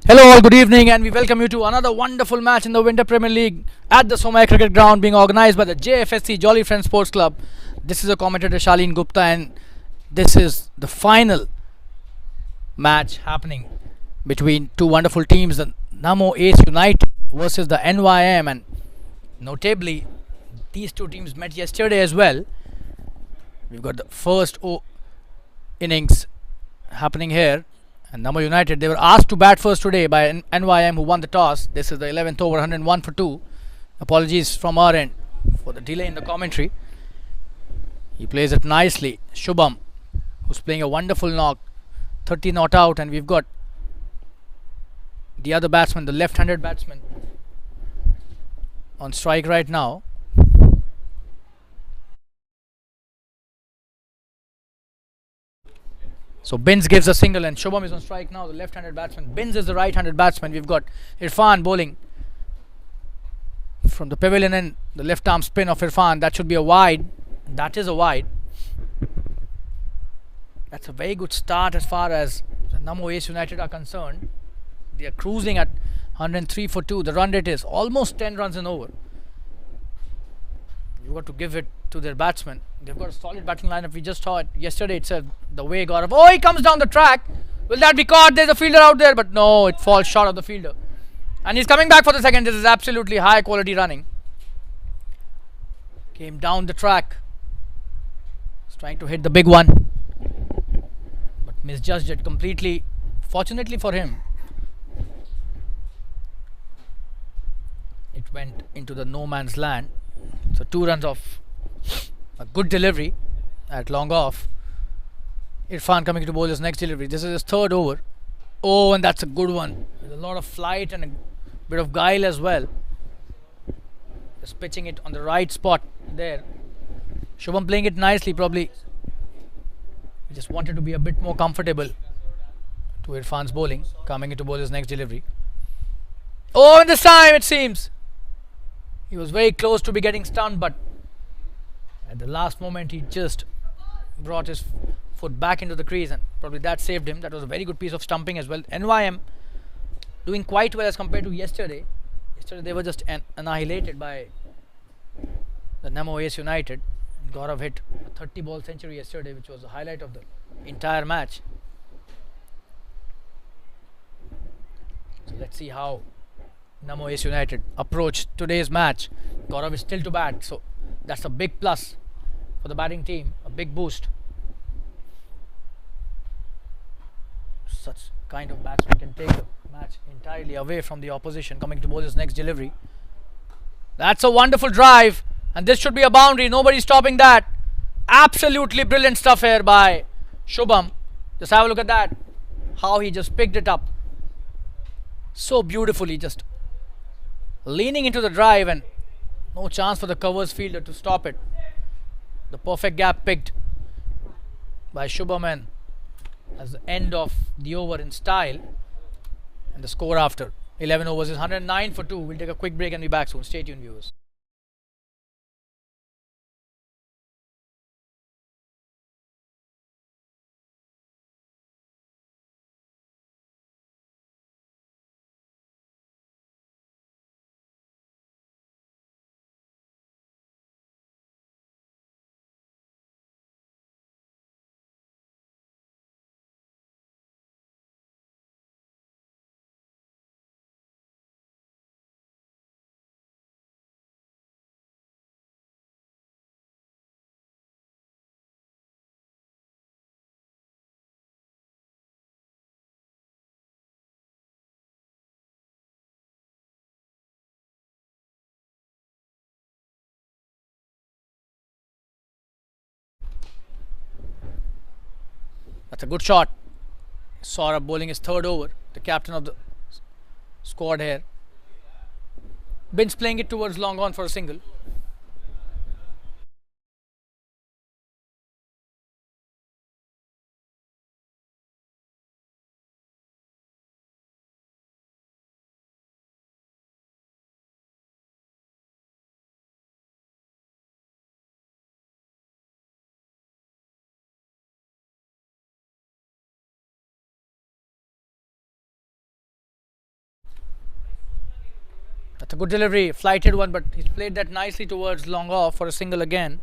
Hello all, good evening and we welcome you to another wonderful match in the Winter Premier League at the Somaya Cricket Ground being organised by the Jfsc Jolly Friends Sports Club. This is a commentator Shaleen Gupta and this is the final match happening between two wonderful teams, the Namo-Ace United versus the NYM, and notably these two teams met yesterday as well. We've got the first innings happening here. And Namo United, they were asked to bat first today by NYM, who won the toss. This is the 11th over, 101 for 2. Apologies from our end for the delay in the commentary. He plays it nicely. Shubham, who's playing a wonderful knock, 30 not out, and we've got the other batsman, the left-handed batsman, on strike right now. So Binns gives a single and Shubham is on strike now, the left-handed batsman. Binns is the right-handed batsman. We've got Irfan bowling from the pavilion end, the left-arm spin of Irfan. That should be a wide. That is a wide. That's a very good start as far as the Namo-Ace United are concerned. They are cruising at 103 for 2. The run rate is almost 10 runs an over. You've got to give it to their batsmen. They've got a solid batting lineup. We just saw it yesterday itself. The way Gaurav. Oh, he comes down the track. Will that be caught? There's a fielder out there, but no, it falls short of the fielder. And he's coming back for the second. This is absolutely high quality running. Came down the track. He's trying to hit the big one, but misjudged it completely. Fortunately for him, it went into the no man's land. So 2 runs off a good delivery at long off. Irfan coming to bowl his next delivery. This is his third over. Oh, and that's a good one with a lot of flight and a bit of guile as well. Just pitching it on the right spot there. Shubham playing it nicely. Probably he just wanted to be a bit more comfortable to Irfan's bowling. Coming into bowl his next delivery. Oh, and this time it seems he was very close to be getting stunned, but at the last moment he just brought his foot back into the crease and probably that saved him. That was a very good piece of stumping as well. NYM doing quite well as compared to yesterday. Yesterday they were just annihilated by the Namo-Ace United. And Gaurav hit a 30 ball century yesterday, which was the highlight of the entire match. So let's see how Namo-Ace United approach today's match. Gaurav is still to bat, so that's a big plus for the batting team, a big boost. Such kind of batsman can take the match entirely away from the opposition. Coming to bowl his next delivery. That's a wonderful drive, and this should be a boundary. Nobody's stopping that. Absolutely brilliant stuff here by Shubham. Just have a look at that. How he just picked it up so beautifully, just leaning into the drive, and no chance for the covers fielder to stop it. The perfect gap picked by Shubham as the end of the over in style. And the score after 11 overs is 109 for 2. We'll take a quick break and be back soon. Stay tuned, viewers. That's a good shot. Saurabh bowling his third over, the captain of the squad here. Binns playing it towards long on for a single. a good delivery, flighted one, but he's played that nicely towards long off for a single again.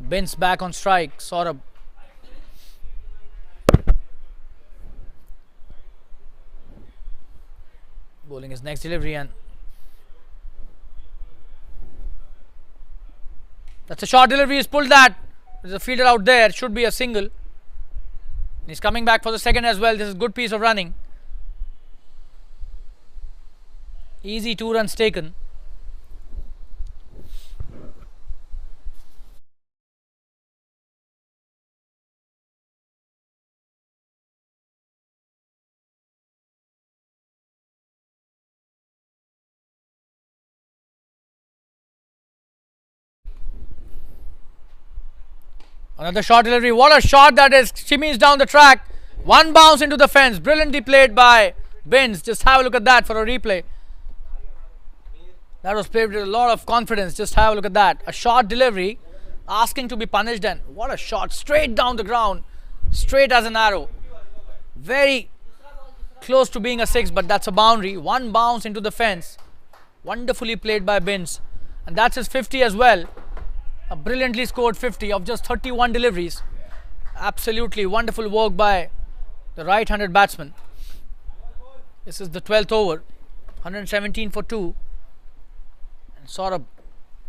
Binns back on strike. Saurabh. Bowling his next delivery, and that's a short delivery. He's pulled that. There's a fielder out there. Should be a single. He's coming back for the second as well. This is a good piece of running. Easy 2 runs taken. Another short delivery. What a shot that is. Shimmies down the track. One bounce into the fence. Brilliantly played by Binns. Just have a look at that for a replay. That was played with a lot of confidence. Just have a look at that. A short delivery. Asking to be punished, and what a shot. Straight down the ground. Straight as an arrow. Very close to being a 6, but that's a boundary. One bounce into the fence. Wonderfully played by Binns. And that's his 50 as well. A brilliantly scored 50 of just 31 deliveries. Absolutely wonderful work by the right-handed batsman. This is the 12th over. 117 for 2. And Saurabh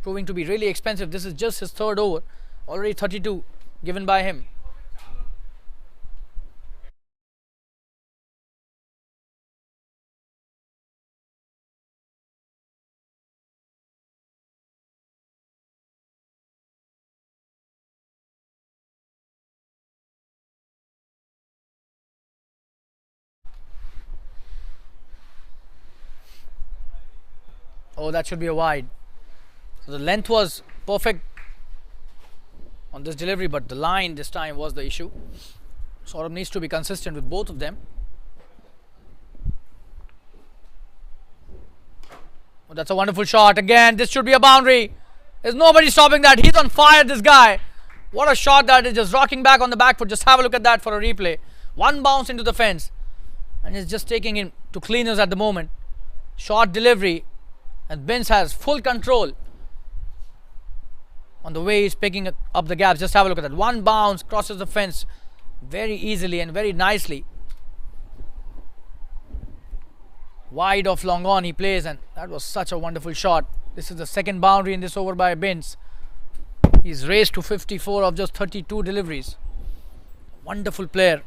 proving to be really expensive. This is just his 3rd over. Already 32 given by him. Oh, that should be a wide. So the length was perfect on this delivery, but the line this time was the issue. Saurabh needs to be consistent with both of them. Oh, that's a wonderful shot. Again, this should be a boundary. There's nobody stopping that. He's on fire, this guy. What a shot that is, just rocking back on the back foot. Just have a look at that for a replay. One bounce into the fence. And he's just taking him to cleaners at the moment. Short delivery. And Binns has full control on the way he's picking up the gaps. Just have a look at that. One bounce, crosses the fence very easily and very nicely. Wide off long on he plays, and that was such a wonderful shot. This is the second boundary in this over by Binns. He's raced to 54 of just 32 deliveries. Wonderful player.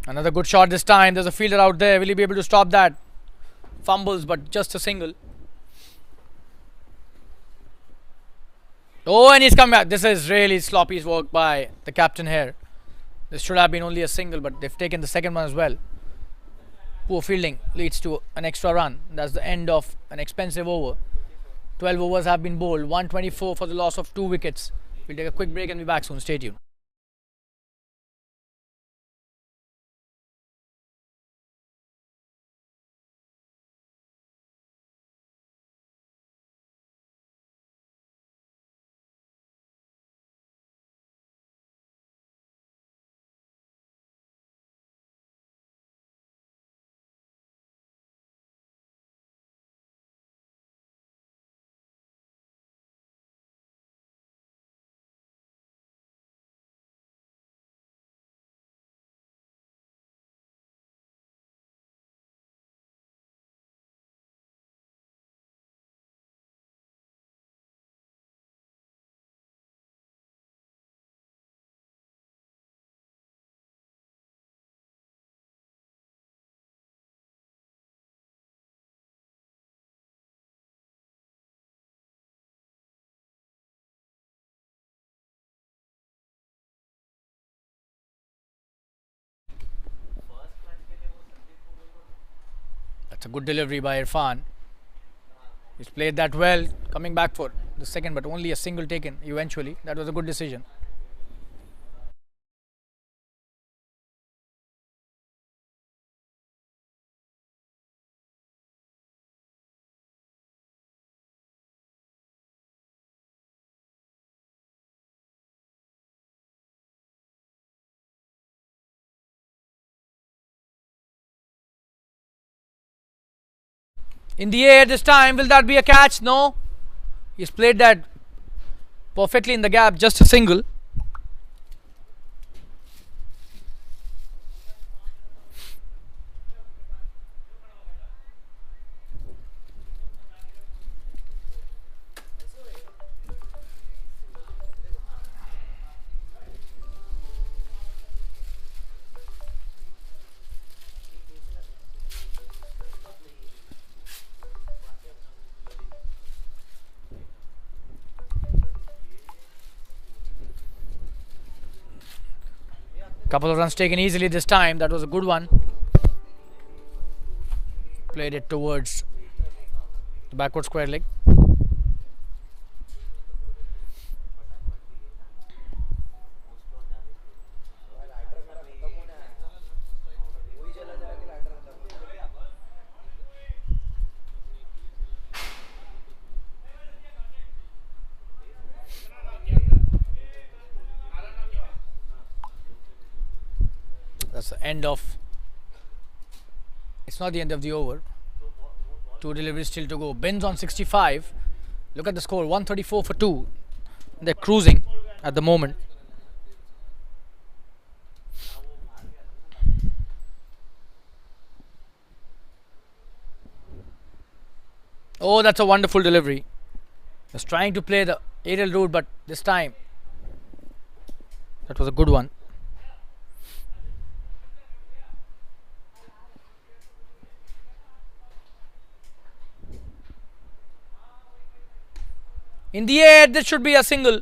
Another good shot this time. There's a fielder out there. Will he be able to stop that? Fumbles, but just a single. Oh, and he's come back. This is really sloppy work by the captain here. This should have been only a single, but they've taken the second one as well. Poor fielding leads to an extra run. That's the end of an expensive over. 12 overs have been bowled. 124 for the loss of 2 wickets. We'll take a quick break and be back soon. Stay tuned. That's a good delivery by Irfan. He's played that well, coming back for the second, but only a single taken eventually. That was a good decision. In the air this time. Will that be a catch? No. He's played that perfectly in the gap. Just a single. Couple of runs taken easily this time. That was a good one. Played it towards the backward square leg. That's the end of. It's not the end of the over. Two deliveries still to go. Ben's on 65. Look at the score, 134 for 2. They're cruising at the moment. Oh, that's a wonderful delivery. Was trying to play the aerial route, but this time that was a good one. In the air, this should be a single.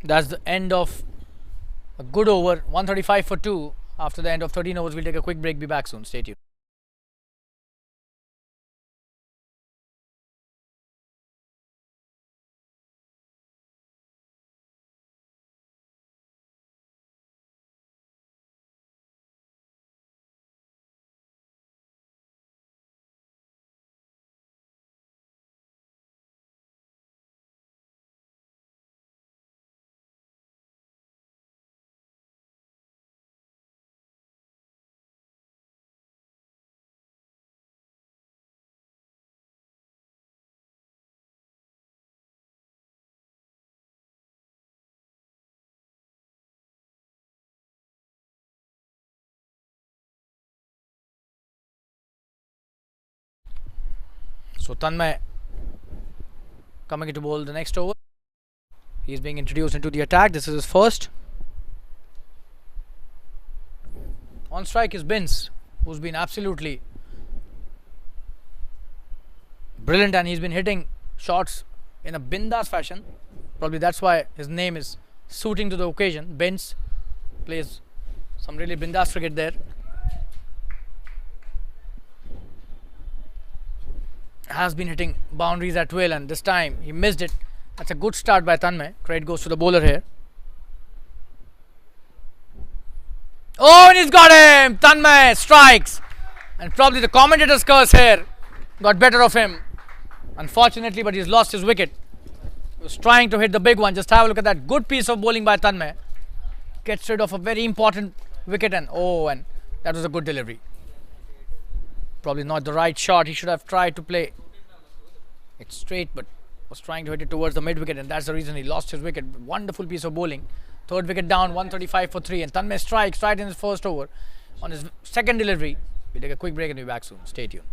That's the end of a good over, 135 for 2. After the end of 13 overs, we'll take a quick break. Be back soon. Stay tuned. So Tanmay coming into bowl the next over. He is being introduced into the attack. This is his first. On strike is Binns, who's been absolutely brilliant, and he's been hitting shots in a bindas fashion. Probably that's why his name is suiting to the occasion. Binns plays some really bindas cricket there. Has been hitting boundaries at will, and this time he missed it. That's a good start by Tanmay. Credit goes to the bowler here. Oh, and he's got him! Tanmay strikes, and probably the commentator's curse here got better of him. Unfortunately, but he's lost his wicket. He was trying to hit the big one. Just have a look at that good piece of bowling by Tanmay. Gets rid of a very important wicket, and and that was a good delivery. Probably not the right shot. He should have tried to play it straight, but was trying to hit it towards the mid wicket, and that's the reason he lost his wicket. Wonderful piece of bowling. Third wicket down, 135 for 3, and Tanmay strikes right in his first over on his second delivery. We'll take a quick break and be back soon. Stay tuned.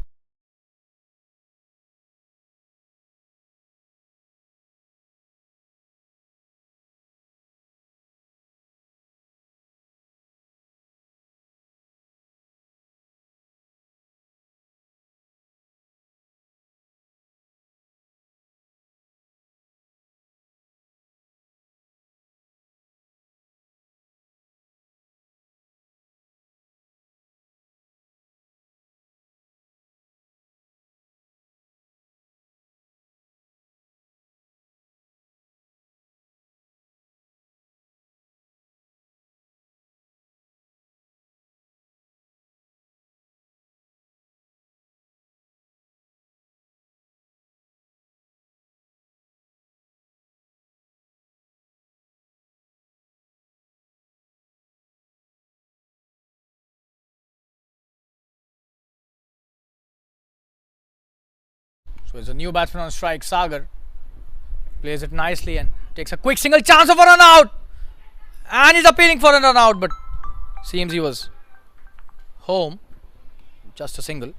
So it's a new batsman on strike. Sagar plays it nicely and takes a quick single, chance of a run out, and he's appealing for a run out, but seems he was home. Just a single.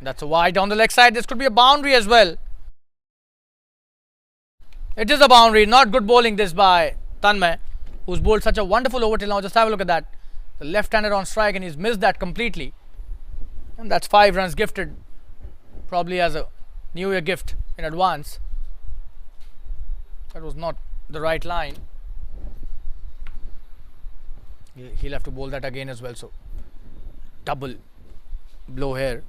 That's a wide down the leg side. This could be a boundary as well. It is a boundary. Not good bowling this by Tanmay, who's bowled such a wonderful over till now. Just have a look at that. The left-hander on strike, and he's missed that completely. And that's 5 runs gifted, probably as a New Year gift in advance. That was not the right line. He'll have to bowl that again as well. So double blow here.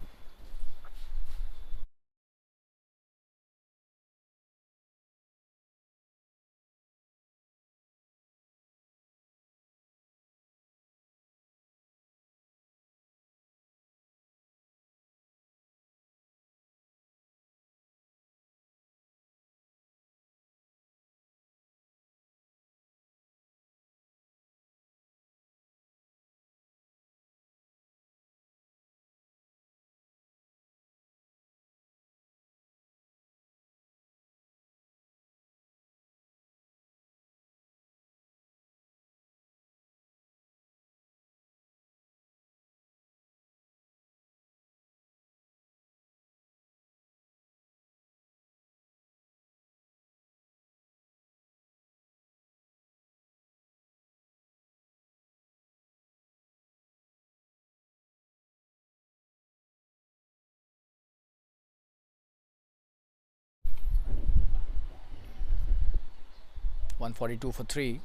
.142 for 3.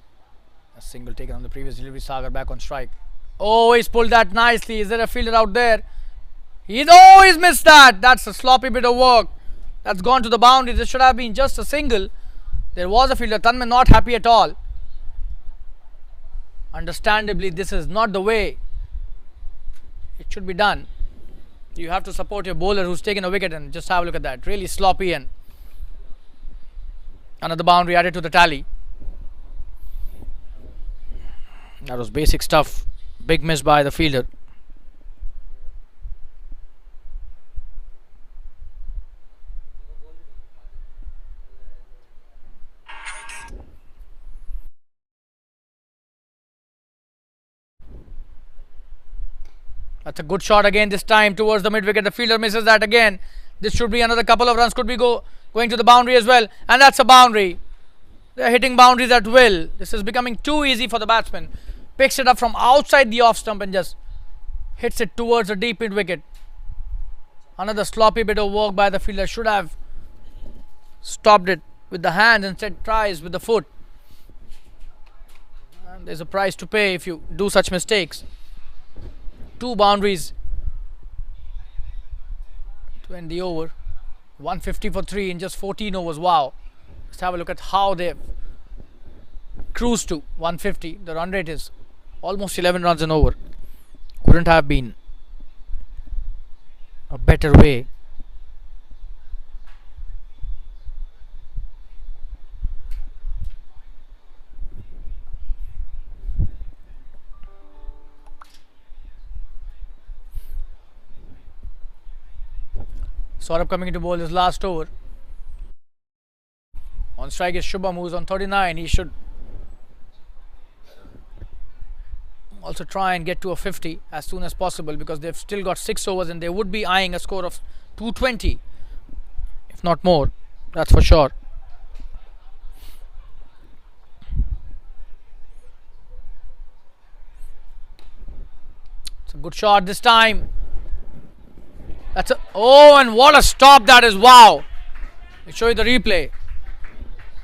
A single taken on the previous delivery. Sagar back on strike. Oh, he's pulled that nicely. Is there a fielder out there? He's always missed that. That's a sloppy bit of work. That's gone to the boundary. This should have been just a single. There was a fielder. Tanmay not happy at all. Understandably, this is not the way it should be done. You have to support your bowler who's taken a wicket, and just have a look at that. Really sloppy, and another boundary added to the tally. That was basic stuff. Big miss by the fielder. That's a good shot again, this time towards the mid wicket. The fielder misses that again. This should be another couple of runs. Could be going to the boundary as well. And that's a boundary. They're hitting boundaries at will. This is becoming too easy for the batsman. Picks it up from outside the off stump and just hits it towards the deep mid wicket. Another sloppy bit of work by the fielder. Should have stopped it with the hand, instead tries with the foot. And there's a price to pay if you do such mistakes. 2 boundaries to end the over. 150 for 3 in just 14 overs. Wow. Let's have a look at how they've cruised to 150. The run rate is almost 11 runs an over. Couldn't have been a better way. Saurabh coming into bowl his last over. On strike is Shubham, who's on 39. He should also try and get to a 50 as soon as possible, because they've still got 6 overs and they would be eyeing a score of 220, if not more. That's for sure. It's a good shot this time. That's a, oh, and what a stop that is. Wow. I'll show you the replay.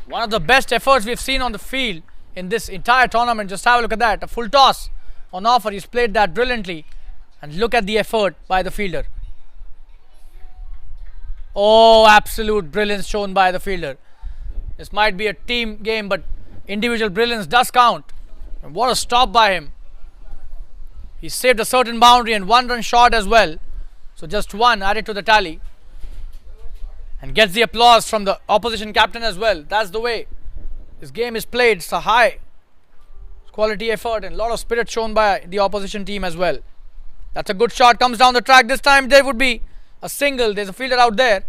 One of the best efforts we've seen on the field in this entire tournament. Just have a look at that. A full toss on offer. He's played that brilliantly. And look at the effort by the fielder. Oh, absolute brilliance shown by the fielder. This might be a team game, but individual brilliance does count. And what a stop by him. He saved a certain boundary and 1 run short as well. So just 1 added to the tally. And gets the applause from the opposition captain as well. That's the way this game is played. It's a high quality effort and a lot of spirit shown by the opposition team as well. That's a good shot. Comes down the track. This time there would be a single. There's a fielder out there.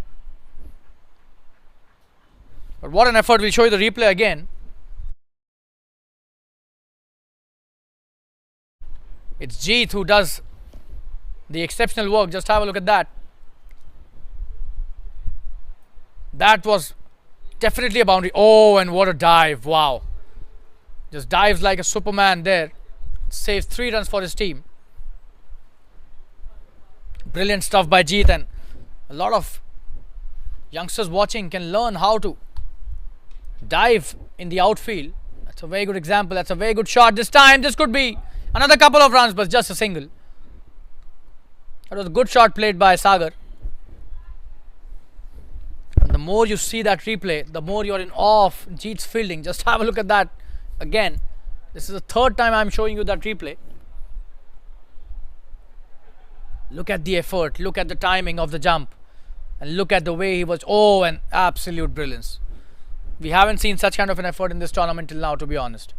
But what an effort. We'll show you the replay again. It's Jeet who does the exceptional work. Just have a look at that. That was definitely a boundary. Oh, and what a dive. Wow. Just dives like a Superman there. Saves 3 runs for his team. Brilliant stuff by Jeet, and a lot of youngsters watching can learn how to dive in the outfield. That's a very good example. That's a very good shot. This time this could be another couple of runs, but just a single. That was a good shot played by Sagar. And the more you see that replay, the more you're in awe of Jeet's fielding. Just have a look at that again. This is the 3rd time I'm showing you that replay. Look at the effort, look at the timing of the jump, and look at the way he was. Oh, and absolute brilliance. We haven't seen such kind of an effort in this tournament till now, to be honest.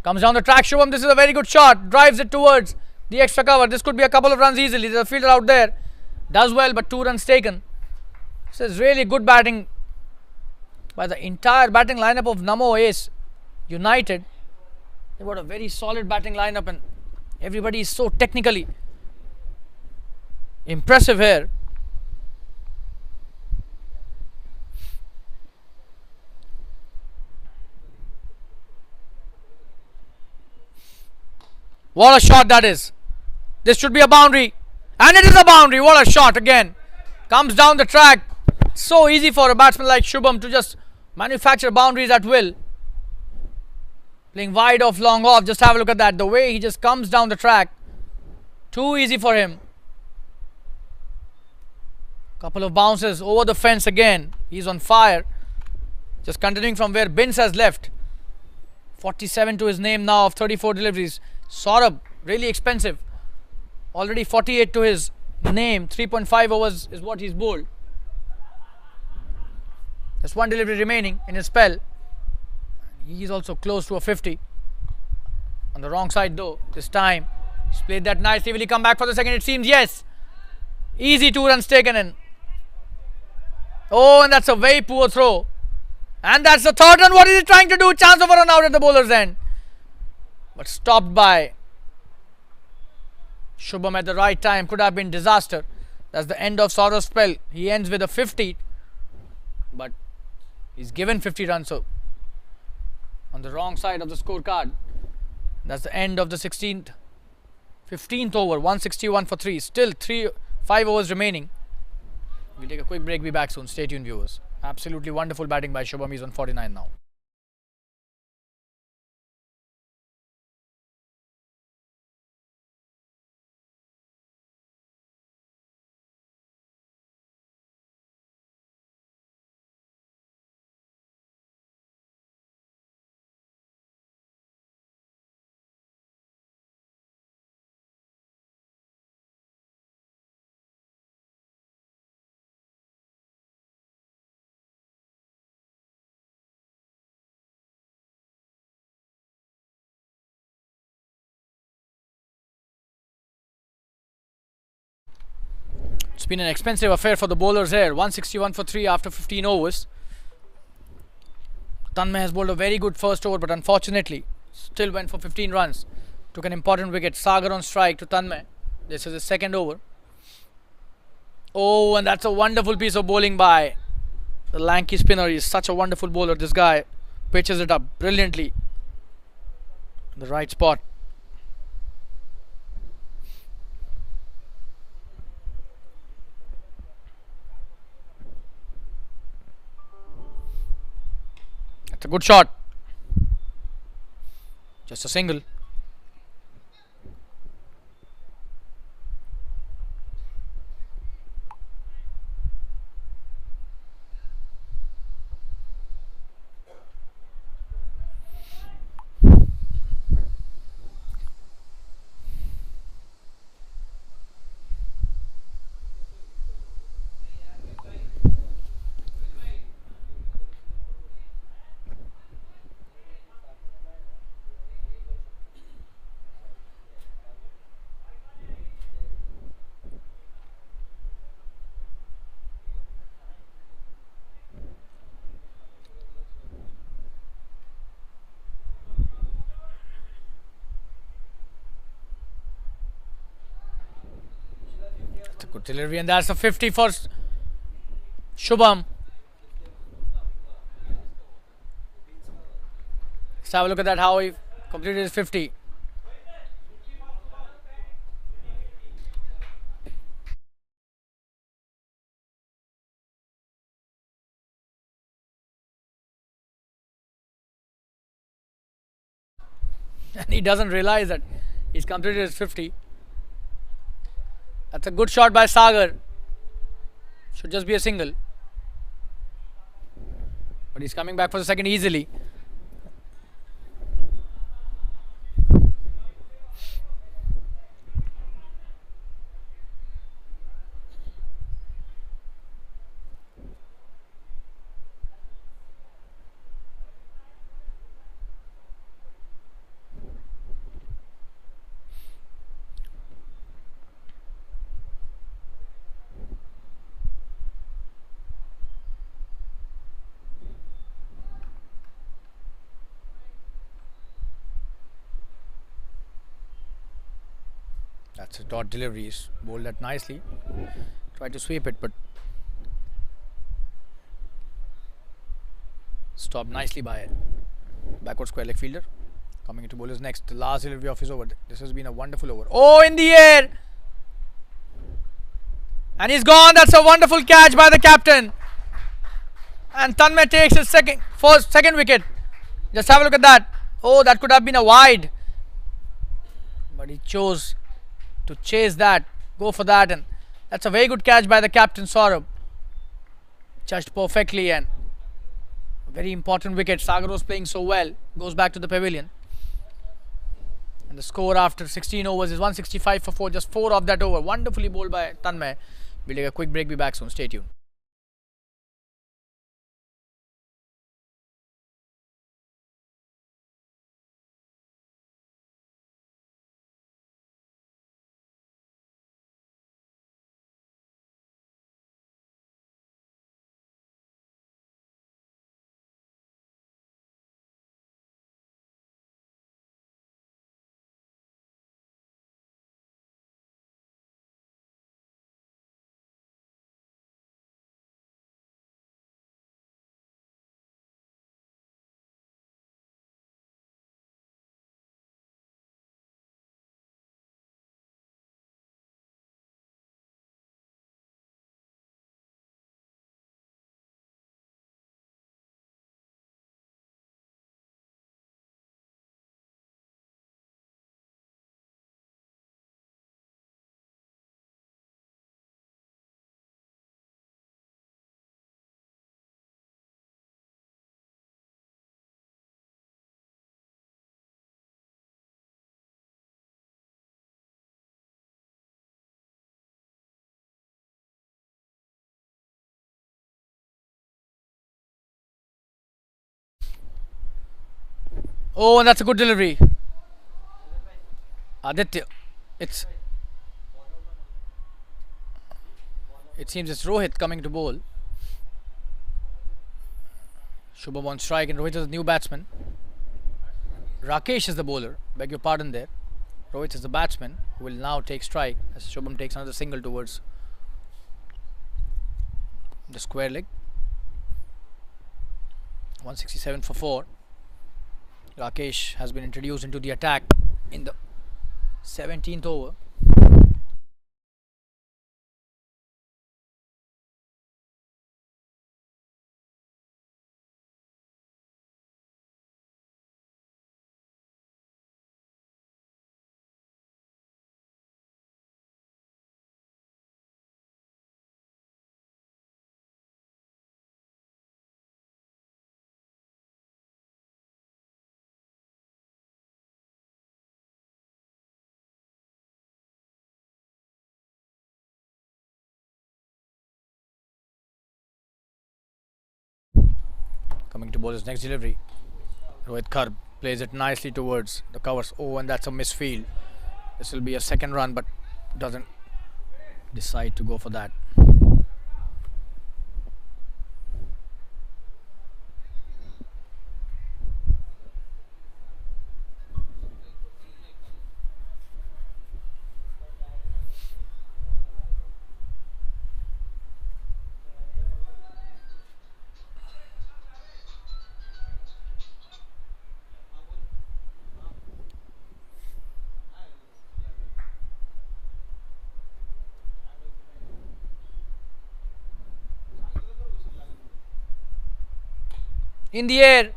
Comes down the track, Shubham. This is a very good shot. Drives it towards the extra cover. This could be a couple of runs easily. There's a fielder out there. Does well, but 2 runs taken. This is really good batting by the entire batting lineup of Namo-Ace United. They've got a very solid batting lineup, and everybody is so technically impressive here. What a shot that is. This should be a boundary. And it is a boundary. What a shot again. Comes down the track. So easy for a batsman like Shubham to just manufacture boundaries at will. Playing wide off, long off. Just have a look at that. The way he just comes down the track. Too easy for him. Couple of bounces over the fence again. He's on fire. Just continuing from where Bins has left. 47 to his name now of 34 deliveries. Saurabh, really expensive. Already 48 to his name. 3.5 overs is what he's bowled. Just 1 delivery remaining in his spell. He's also close to a 50. On the wrong side though. This time he's played that nicely. Will he come back for the second? It seems yes. Easy 2 runs taken in. Oh, and that's a very poor throw. And that's the 3rd run. What is he trying to do? Chance of a run out at the bowler's end. But stopped by Shubham at the right time. Could have been disaster. That's the end of Saurav's spell. He ends with a 50. But he's given 50 runs. So on the wrong side of the scorecard. That's the end of the 15th over. 161 for 3. Still 5 overs remaining. We'll take a quick break. Be back soon. Stay tuned, viewers. Absolutely wonderful batting by Shubham. He's on 49 now. It's been an expensive affair for the bowlers here. 161 for 3 after 15 overs. Tanmay has bowled a very good first over, but unfortunately still went for 15 runs. Took an important wicket. Sagar on strike to Tanmay. This is his 2nd over. Oh, and that's a wonderful piece of bowling by the lanky spinner. He's such a wonderful bowler. This guy pitches it up brilliantly. The right spot. It's a good shot. Just a single. That's a good delivery, and that's a 50 for Shubham. Let's have a look at that, how he completed his 50. And he doesn't realize that he's completed his 50. That's a good shot by Sagar. Should just be a single. But he's coming back for the second easily. That's a dot delivery. He's bowled that nicely. Tried to sweep it, but stopped nicely by it. Backward square leg fielder. Coming into bowlers next. The last delivery of his over. This has been a wonderful over. Oh, in the air! And he's gone. That's a wonderful catch by the captain. And Tanmay takes his second wicket. Just have a look at that. Oh, that could have been a wide. But he chose to chase that, go for that, and that's a very good catch by the captain Saurabh. Judged perfectly, and a very important wicket. Sagar was playing so well. Goes back to the pavilion. And the score after 16 overs is 165 for 4. Just 4 of that over. Wonderfully bowled by Tanmay. We'll take a quick break. Be back soon. Stay tuned. Oh, and that's a good delivery. Aditya. It seems it's Rohit coming to bowl. Shubham on strike, and Rohit is the new batsman. Rakesh is the bowler. Beg your pardon there. Rohit is the batsman who will now take strike as Shubham takes another single towards the square leg. 167 for 4. Rakesh has been introduced into the attack in the 17th over. Coming to bowl his next delivery. Rohit Karb plays it nicely towards the covers. Oh, and that's a misfield. This will be a second run, but doesn't decide to go for that. In the air.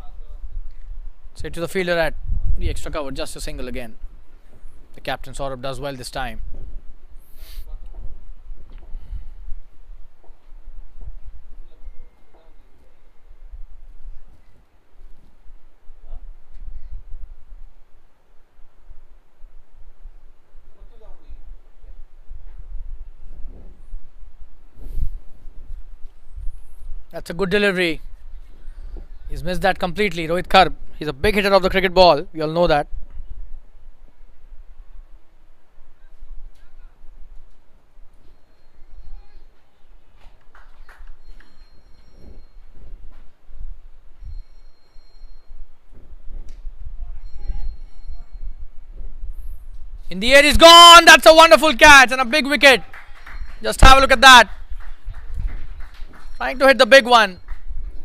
Straight to the fielder at the extra cover. Just a single again. The captain Saurabh does well this time. That's a good delivery. He's missed that completely. Rohit Karb. He's a big hitter of the cricket ball. We all know that. In the air, he's gone. That's a wonderful catch and a big wicket. Just have a look at that. Trying to hit the big one.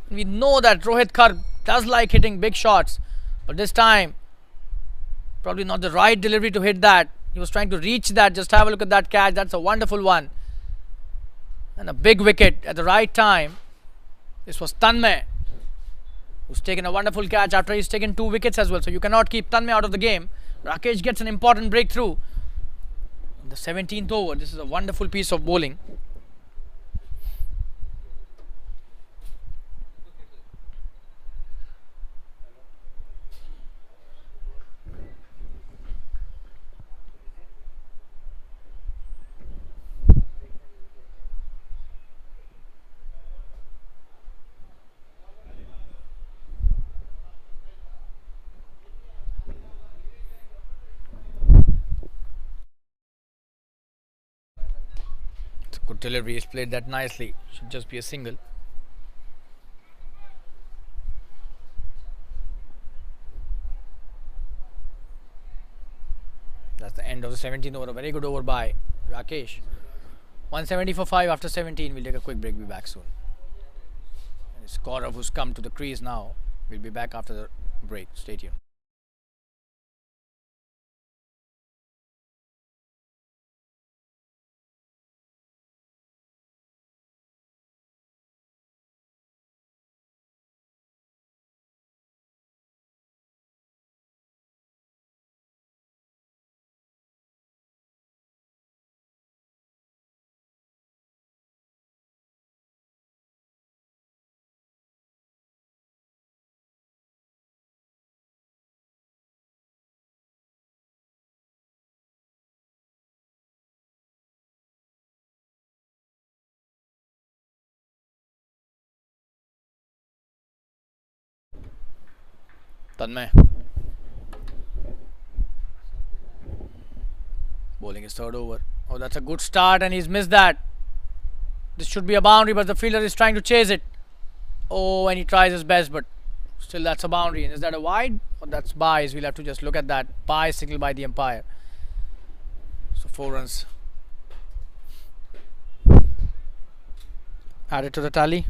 We know that Rohit Karb does like hitting big shots, but this time probably not the right delivery to hit that. He was trying to reach that. Just have a look at that catch. That's a wonderful one and a big wicket at the right time. This was Tanmay, who's taken a wonderful catch after he's taken 2 wickets as well. So you cannot keep Tanmay out of the game. Rakesh gets an important breakthrough in the 17th over. This is a wonderful piece of bowling. Good delivery. He's played that nicely. Should just be a single. That's the end of the 17th over. A very good over by Rakesh. 170 for 5 after 17. We'll take a quick break. Be back soon. And it's Gaurav who's come to the crease now. We'll be back after the break. Stay tuned. Tanmay bowling his third over. Oh, that's a good start and he's missed that. This should be a boundary, but the fielder is trying to chase it. Oh, and he tries his best, but still that's a boundary. And is that a wide? Oh, that's byes. We'll have to just look at that. Bye signal by the umpire. So 4 runs added to the tally.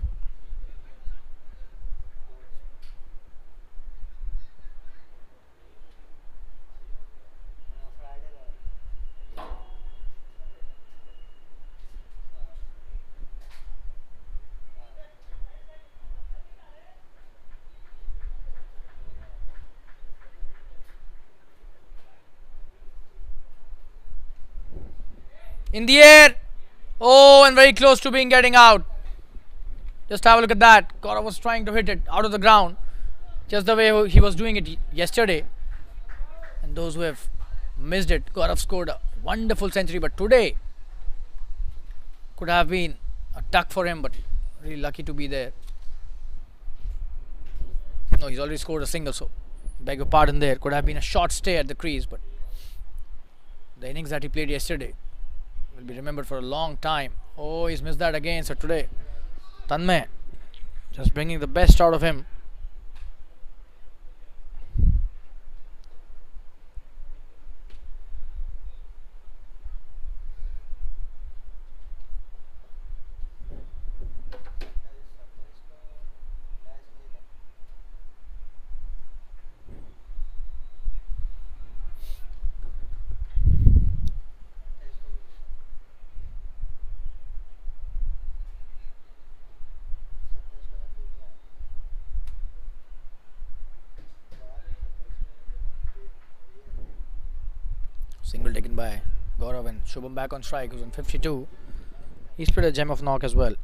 In the air. Oh, and very close to being getting out. Just have a look at that. Gaurav was trying to hit it out of the ground, just the way he was doing it yesterday. And those who have missed it, Gaurav scored a wonderful century, but today could have been a tuck for him, but really lucky to be there. No, he's already scored a single, so beg your pardon there. Could have been a short stay at the crease, but the innings that he played yesterday will be remembered for a long time. Oh, he's missed that again. So today, Tanmay just bringing the best out of him. Single taken by Gaurav and Shubham back on strike, who's on 52. He's played a gem of knock as well.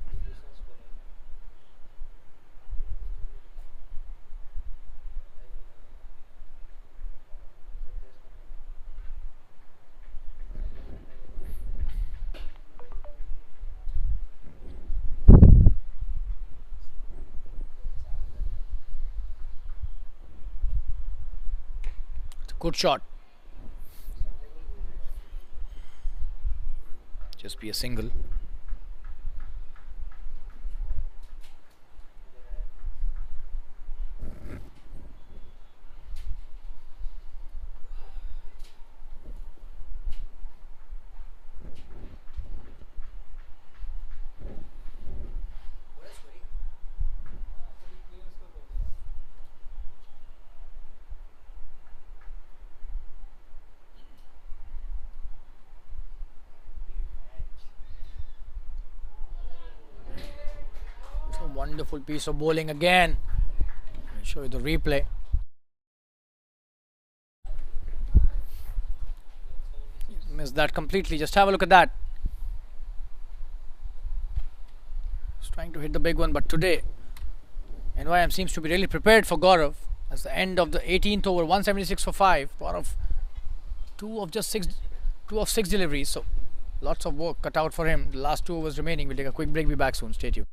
It's a good shot. Just be a single. It's a wonderful piece of bowling again. I'll show you the replay. Missed that completely. Just have a look at that. He's trying to hit the big one, but today NYM seems to be really prepared for Gaurav. As the end of the 18th over, 176 for 5. Gaurav, two of six deliveries. So lots of work cut out for him. The last 2 overs remaining. We'll take a quick break. Be back soon. Stay tuned.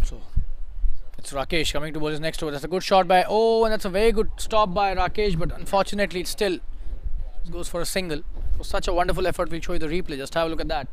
So it's Rakesh coming to bowl his next over. That's a good shot by. Oh, and that's a very good stop by Rakesh, but unfortunately, it still goes for a single. It was such a wonderful effort. We'll show you the replay. Just have a look at that.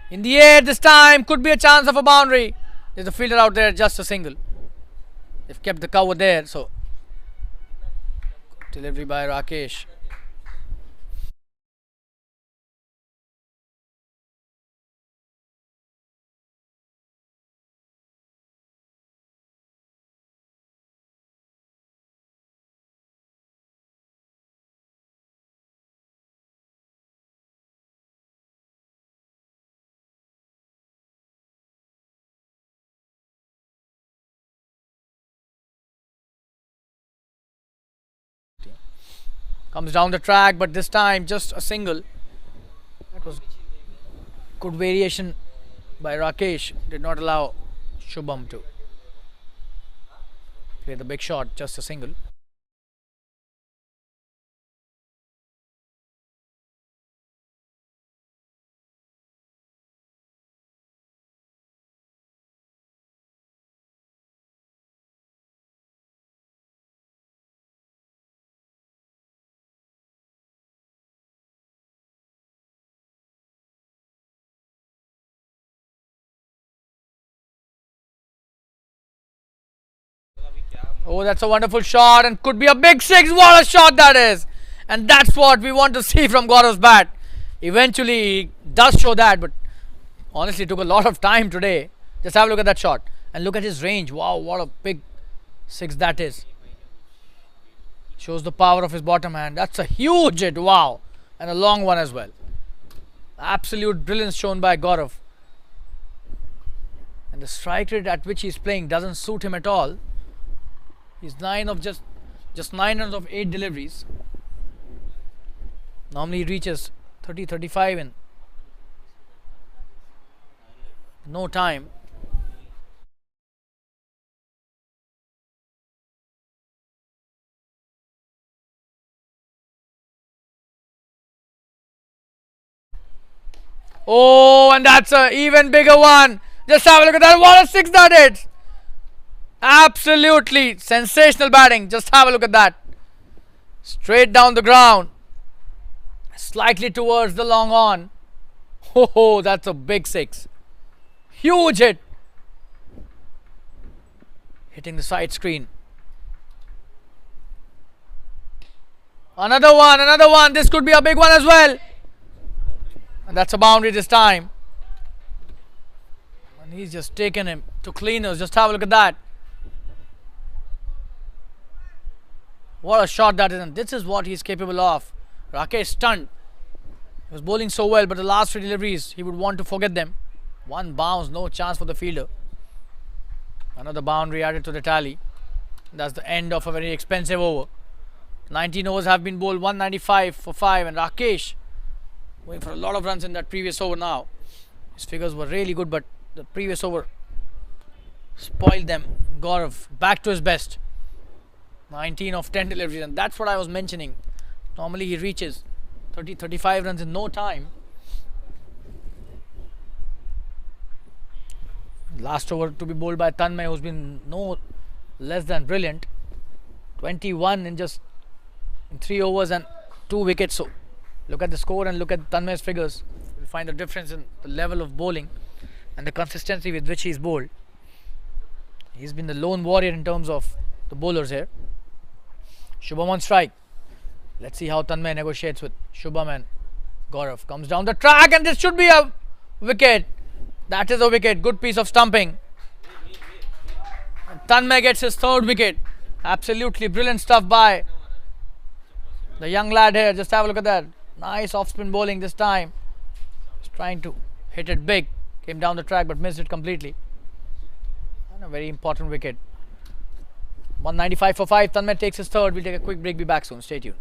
In the air this time, could be a chance of a boundary. There's a fielder out there, just a single. They've kept the cover there, so delivery by Rakesh. Comes down the track, but this time just a single. That was good variation by Rakesh. Did not allow Shubham to play the big shot, just a single. Oh, that's a wonderful shot and could be a big six. What a shot that is! And that's what we want to see from Gaurav's bat. Eventually, he does show that, but honestly, it took a lot of time today. Just have a look at that shot and look at his range. Wow, what a big six that is. Shows the power of his bottom hand. That's a huge hit. Wow, and a long one as well. Absolute brilliance shown by Gaurav. And the strike rate at which he's playing doesn't suit him at all. He's just 9 runs of 8 deliveries. Normally he reaches 30-35 in no time. Oh, and that's an even bigger one. Just have a look at that. What a six that is. Absolutely sensational batting. Just have a look at that. Straight down the ground. Slightly towards the long on. Oh, that's a big six. Huge hit. Hitting the side screen. Another one, another one. This could be a big one as well. And that's a boundary this time. And he's just taken him to cleaners. Just have a look at that. What a shot that is, and this is what he's capable of. Rakesh stunned. He was bowling so well, but the last 3 deliveries, he would want to forget them. One bounce, no chance for the fielder. Another boundary added to the tally. That's the end of a very expensive over. 19 overs have been bowled, 195 for 5, and Rakesh going for a lot of runs in that previous over now. His figures were really good, but the previous over spoiled them. Gaurav back to his best. 19 of 10 deliveries, and that's what I was mentioning. Normally he reaches 30-35 runs in no time. Last over to be bowled by Tanmay, who's been no less than brilliant. 21 in 3 overs and 2 wickets. So look at the score and look at Tanmay's figures. You'll find the difference in the level of bowling and the consistency with which he's bowled. He's been the lone warrior in terms of the bowlers here. Shubham on strike. Let's see how Tanmay negotiates with Shubham and Gaurav. Comes down the track, and this should be a wicket. That is a wicket. Good piece of stumping. And Tanmay gets his 3rd wicket. Absolutely brilliant stuff by the young lad here. Just have a look at that. Nice off spin bowling this time. He's trying to hit it big. Came down the track but missed it completely. And a very important wicket. 195 for 5. Tanmay takes his 3rd. We'll take a quick break. Be back soon. Stay tuned.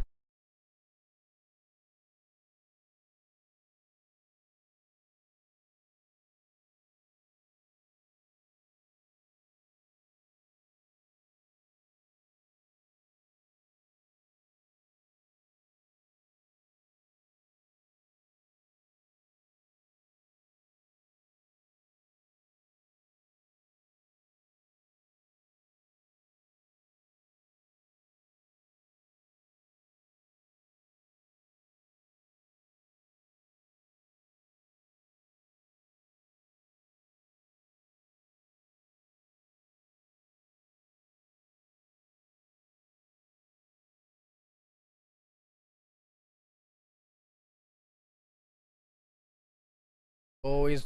Oh, his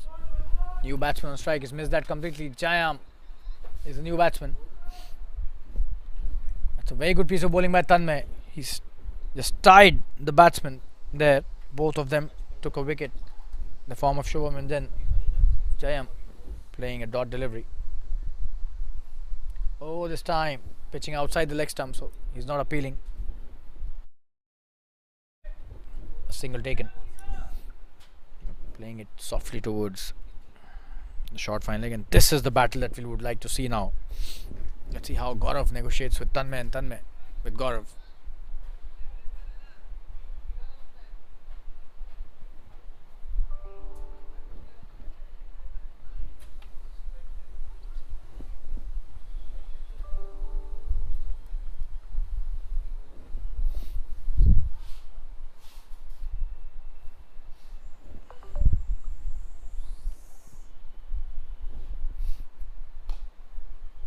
new batsman on strike. He's missed that completely. Jayam is a new batsman. That's a very good piece of bowling by Tanmay. He's just tied the batsman there. Both of them took a wicket in the form of Shubham and then Jayam playing a dot delivery. Oh, this time pitching outside the leg stump, so he's not appealing. A single taken. Playing it softly towards the short fine leg, and this is the battle that we would like to see now. Let's see how Gaurav negotiates with Tanmay and Tanmay with Gaurav.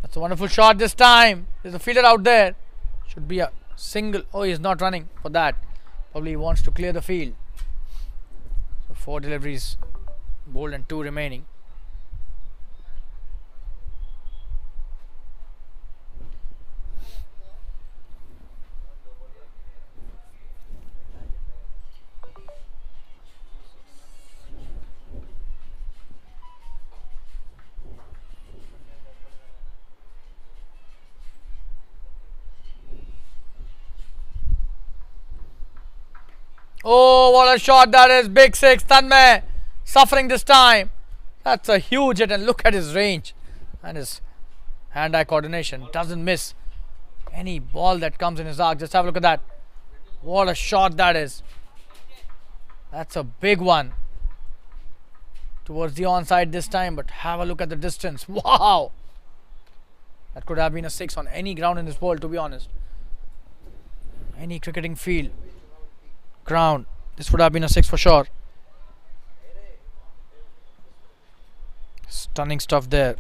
That's a wonderful shot this time. There's a fielder out there. Should be a single. Oh, he's not running for that. Probably he wants to clear the field. So 4 deliveries bowled and 2 remaining. Oh, what a shot that is. Big 6. Tanmay suffering this time. That's a huge hit, and look at his range and his hand-eye coordination. Doesn't miss any ball that comes in his arc. Just have a look at that. What a shot that is. That's a big one. Towards the onside this time, but have a look at the distance. Wow. That could have been a 6 on any ground in this world, to be honest. Any cricketing field, ground, this would have been a 6 for sure. Stunning stuff there.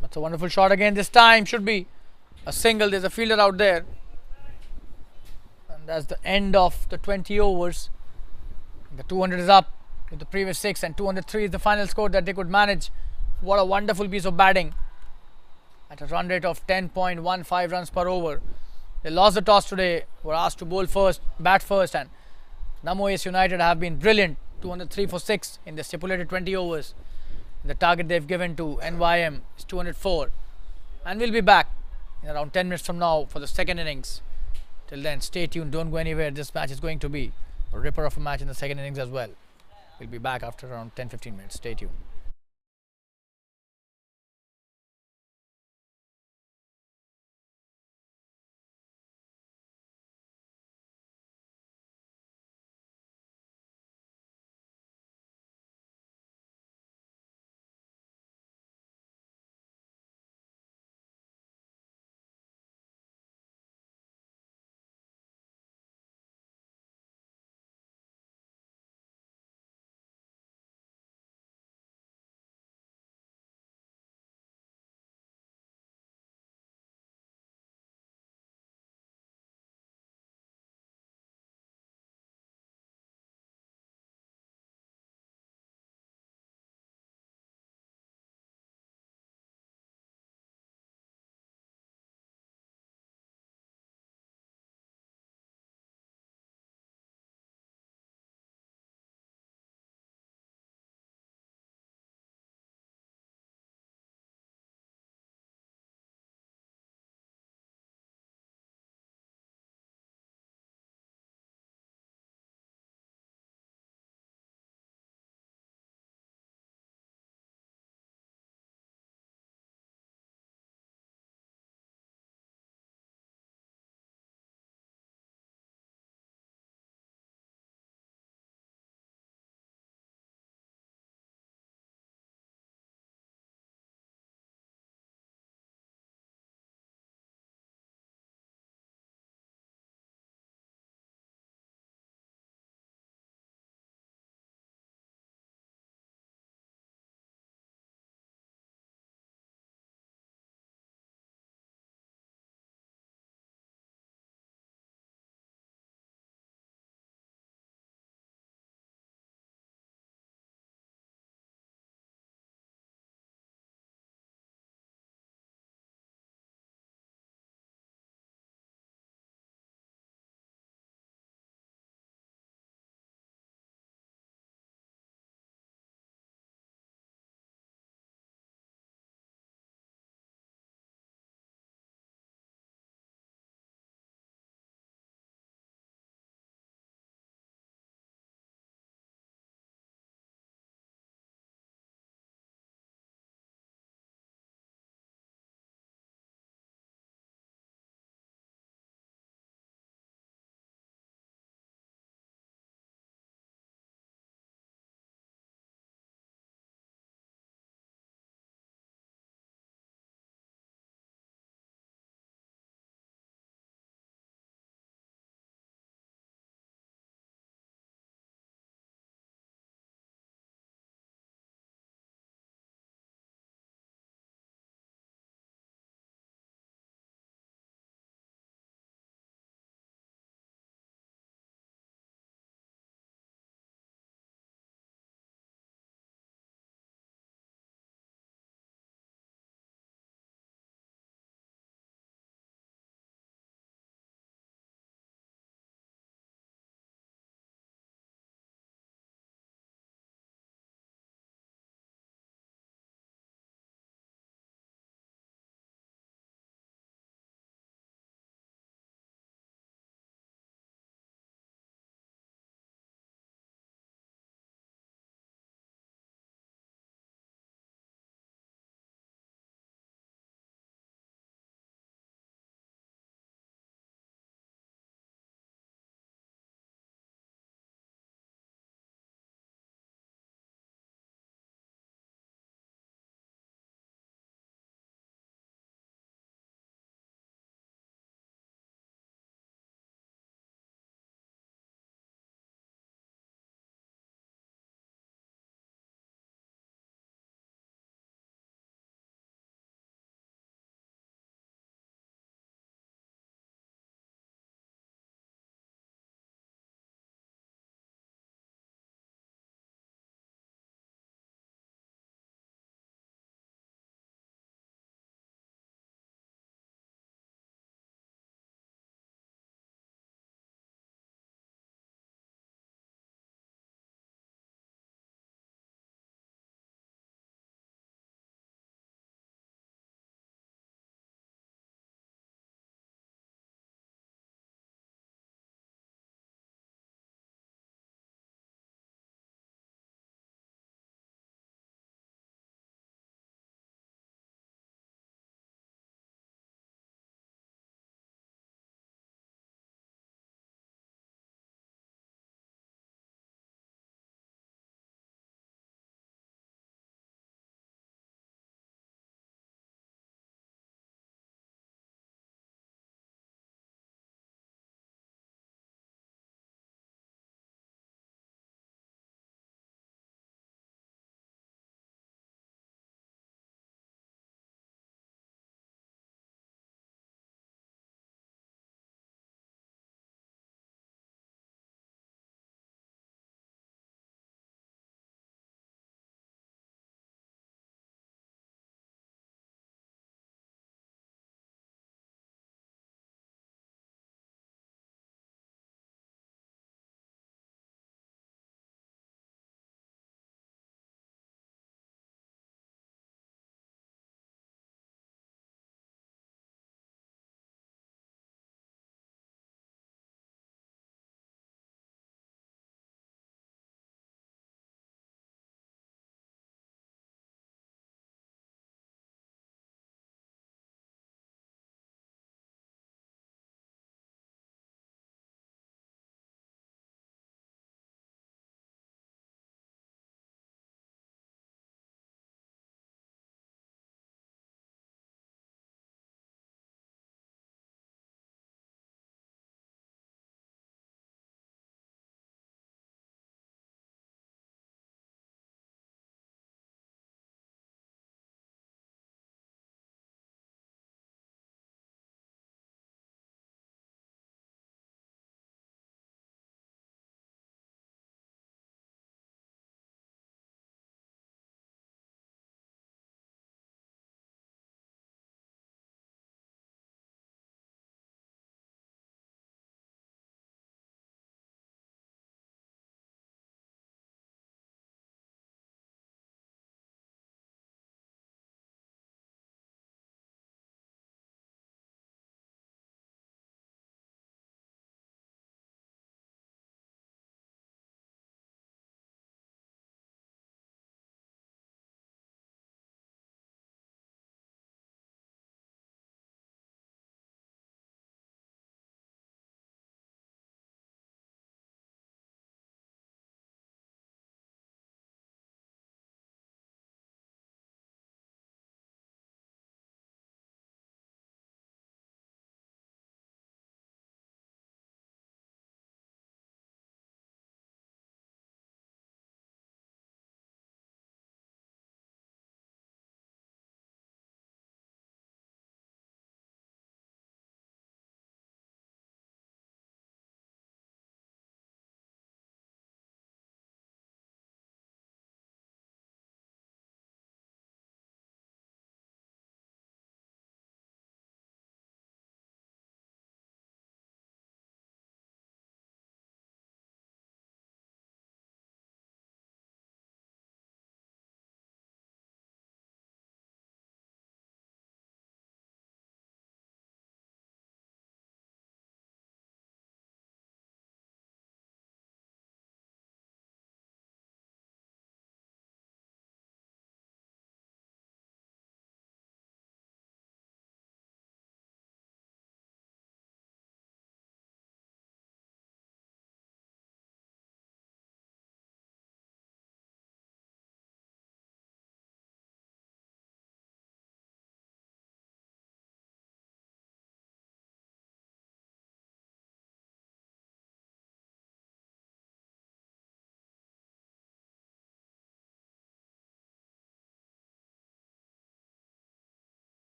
That's a wonderful shot again. This time should be a single. There's a fielder out there. And that's the end of the 20 overs. The 200 is up with the previous 6, and 203 is the final score that they could manage. What a wonderful piece of batting. At a run rate of 10.15 runs per over. They lost the toss today. Were asked to bowl first, bat first, and Namo-Ace United have been brilliant. 203 for 6 in the stipulated 20 overs. The target they've given to NYM is 204. And we'll be back in around 10 minutes from now for the second innings. Till then, stay tuned. Don't go anywhere. This match is going to be a ripper of a match in the second innings as well. We'll be back after around 10-15 minutes. Stay tuned.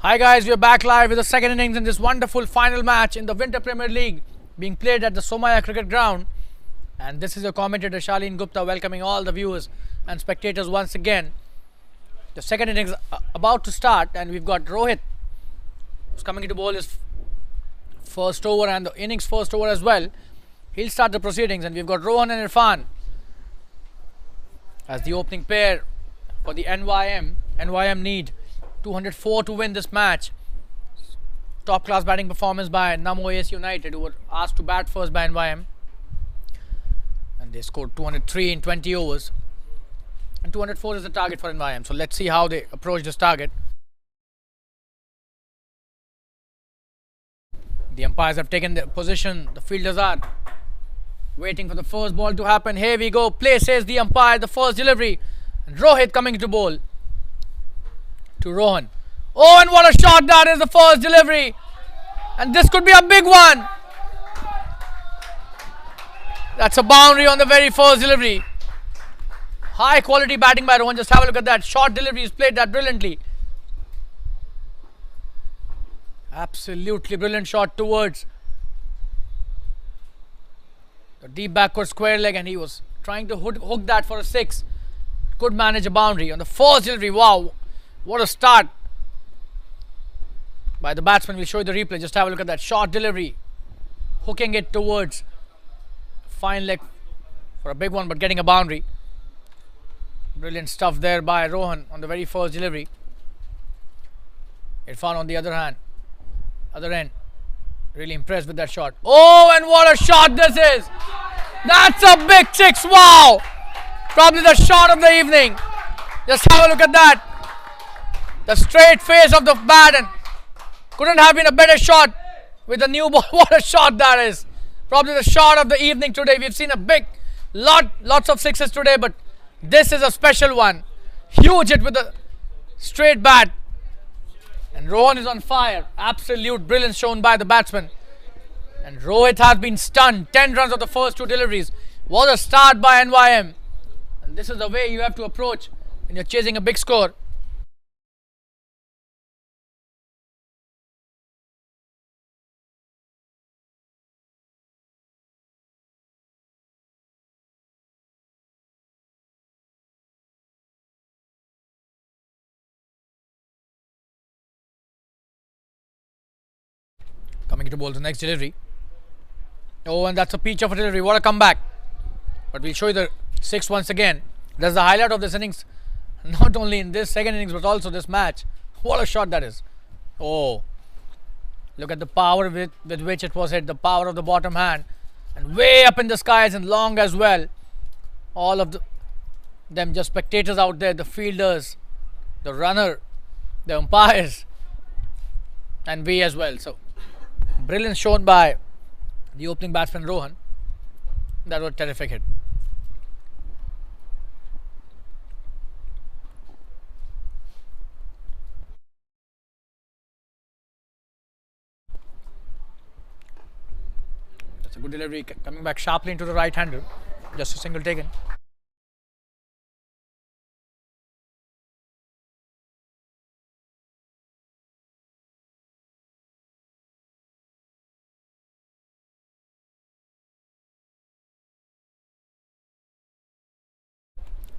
Hi guys, we are back live with the second innings in this wonderful final match in the Winter Premier League being played at the Somaya Cricket Ground. And this is your commentator Shaleen Gupta welcoming all the viewers and spectators once again. The second innings about to start, and we've got Rohit who's coming into bowl his first over and the innings first over as well. He'll start the proceedings, and we've got Rohan and Irfan as the opening pair for the NYM. NYM need 204 to win this match. Top class batting performance by Namo-Ace United, who were asked to bat first by NYM, and they scored 203 in 20 overs, and 204 is the target for NYM. So let's see how they approach this target. The umpires have taken their position. The fielders are waiting for the first ball to happen. Here we go. Play, says the umpire. The first delivery, and Rohit coming to bowl to Rohan. Oh, and what a shot that is, the first delivery, and this could be a big one. That's a boundary on the very first delivery. High quality batting by Rohan. Just have a look at that. Short delivery, he's played that brilliantly. Absolutely brilliant shot towards the deep backward square leg, and he was trying to hook that for a six. Could manage a boundary on the first delivery. Wow, what a start by the batsman. We'll show you the replay. Just have a look at that short delivery, hooking it towards fine leg for a big one, but getting a boundary. Brilliant stuff there by Rohan on the very first delivery. Irfan on the other end, really impressed with that shot. Oh, and what a shot this is. That's a big six. Wow, probably the shot of the evening. Just have a look at that. The straight face of the bat, and couldn't have been a better shot with the new ball. What a shot that is. Probably the shot of the evening today. We've seen lots of sixes today, but this is a special one. Huge hit with the straight bat. And Rohan is on fire. Absolute brilliance shown by the batsman. And Rohit has been stunned. 10 runs of the first two deliveries. What a start by NYM. And this is the way you have to approach when you're chasing a big score. Coming to bowl the next delivery. Oh, and that's a peach of a delivery. What a comeback. But we'll show you the six once again. That's the highlight of this innings. Not only in this second innings, but also this match. What a shot that is. Oh, look at the power with which it was hit. The power of the bottom hand. And way up in the skies and long as well. All of them just spectators out there. The fielders, the runner, the umpires, and we as well. So brilliance shown by the opening batsman Rohan. That was a terrific hit. That's a good delivery, coming back sharply into the right hander. Just a single taken.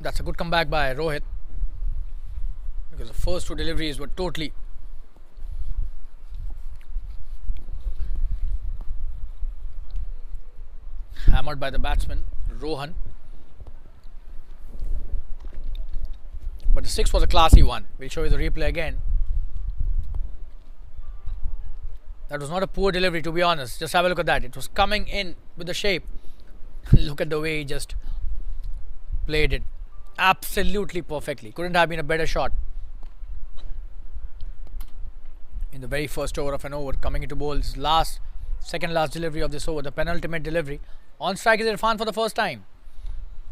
That's a good comeback by Rohit, because the first two deliveries were totally hammered by the batsman Rohan. But the six was a classy one. We'll show you the replay again. That was not a poor delivery, to be honest. Just have a look at that. It was coming in with the shape. Look at the way he just played it. Absolutely perfectly. Couldn't have been a better shot. In the very first over of an over, coming into bowl, his second last delivery of this over, the penultimate delivery. On strike is Irfan for the first time.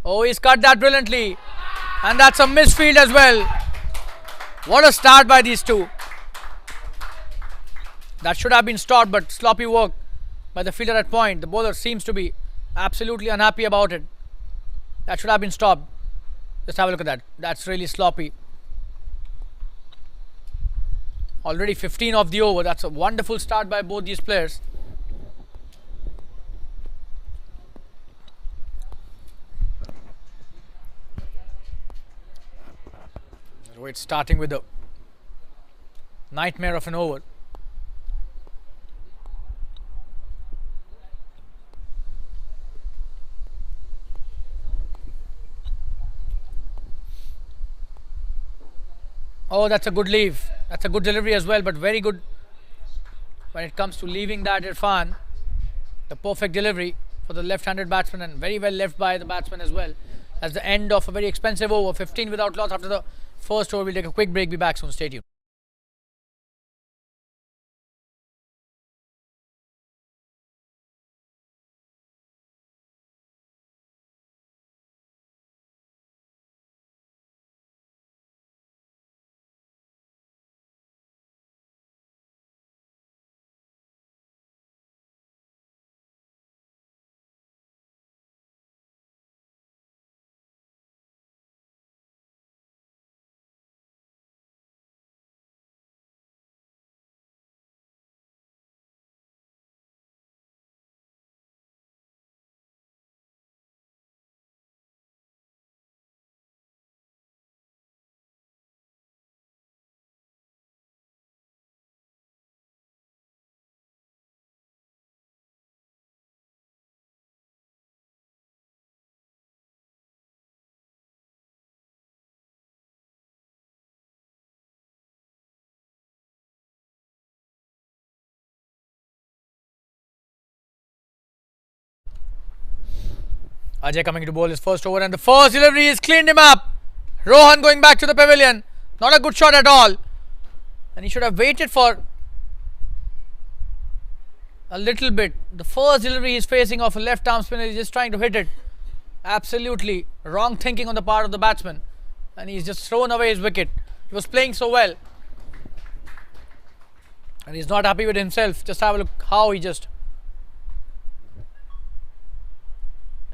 Oh, he's cut that brilliantly, and that's a misfield as well. What a start by these two. That should have been stopped, but sloppy work by the fielder at point. The bowler seems to be absolutely unhappy about it. That should have been stopped. Just have a look at that. That's really sloppy. Already 15 of the over. That's a wonderful start by both these players. Rohit starting with a nightmare of an over. Oh, that's a good leave. That's a good delivery as well, but very good when it comes to leaving that, Irfan. The perfect delivery for the left-handed batsman, and very well left by the batsman as well. That's the end of a very expensive over. 15 without loss after the first over. We'll take a quick break. Be back soon. Stay tuned. Ajay coming to bowl his first over, and the first delivery is cleaned him up. Rohan going back to the pavilion. Not a good shot at all. And he should have waited for a little bit. The first delivery he's facing off a left arm spinner. He's just trying to hit it. Absolutely wrong thinking on the part of the batsman. And he's just thrown away his wicket. He was playing so well. And he's not happy with himself. Just have a look how he just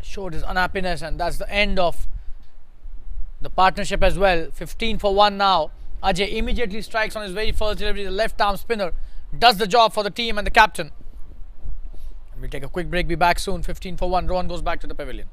showed his unhappiness, and that's the end of the partnership as well. 15 for 1 now. Ajay immediately strikes on his very first delivery. The left arm spinner does the job for the team and the captain. And we'll take a quick break. Be back soon. 15 for 1. Rohan goes back to the pavilion.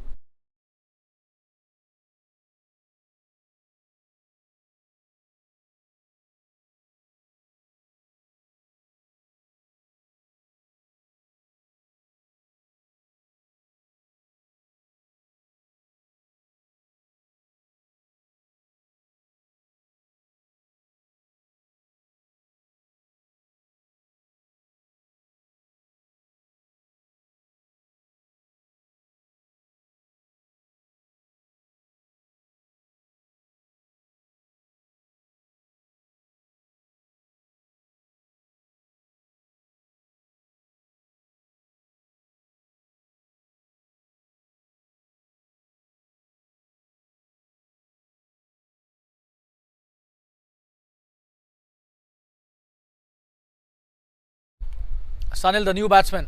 Sunil, the new batsman,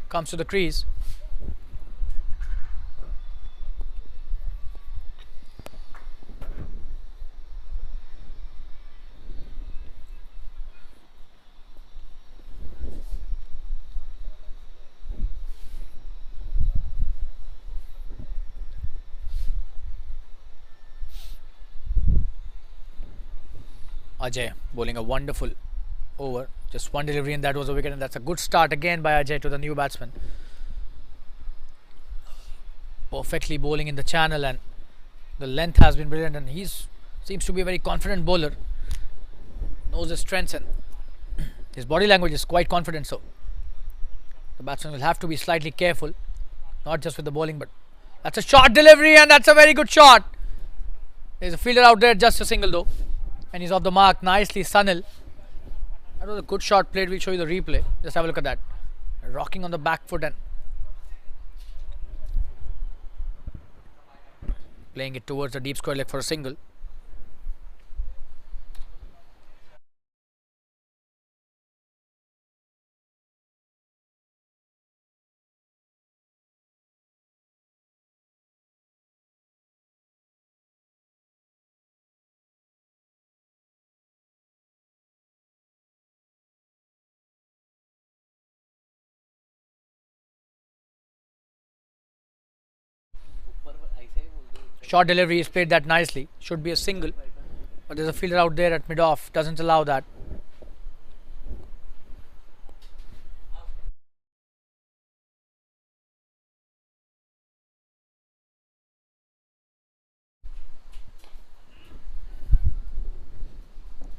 comes to the crease. Ajay bowling a wonderful over. Just one delivery and that was a wicket, and that's a good start again by Ajay to the new batsman. Perfectly bowling in the channel, and the length has been brilliant, and he's seems to be a very confident bowler. Knows his strengths, and his body language is quite confident, so the batsman will have to be slightly careful, not just with the bowling, but that's a short delivery, and that's a very good shot. There's a fielder out there, just a single though, and he's off the mark nicely. Sunil, that was a good shot played. We'll show you the replay. Just have a look at that, rocking on the back foot and playing it towards the deep square leg for a single. Short delivery, he's played that nicely. Should be a single. But there's a fielder out there at mid-off. Doesn't allow that.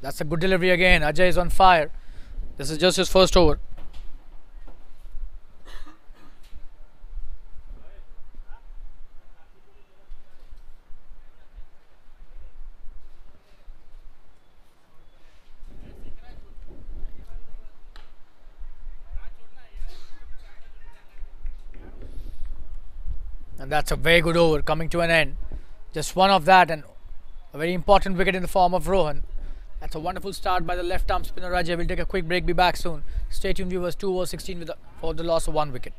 That's a good delivery again. Ajay is on fire. This is just his first over. And that's a very good over coming to an end. Just one of that and a very important wicket in the form of Rohan. That's a wonderful start by the left arm spinner Ajay. We'll take a quick break, be back soon. Stay tuned viewers, 2 over 16 for the loss of 1 wicket.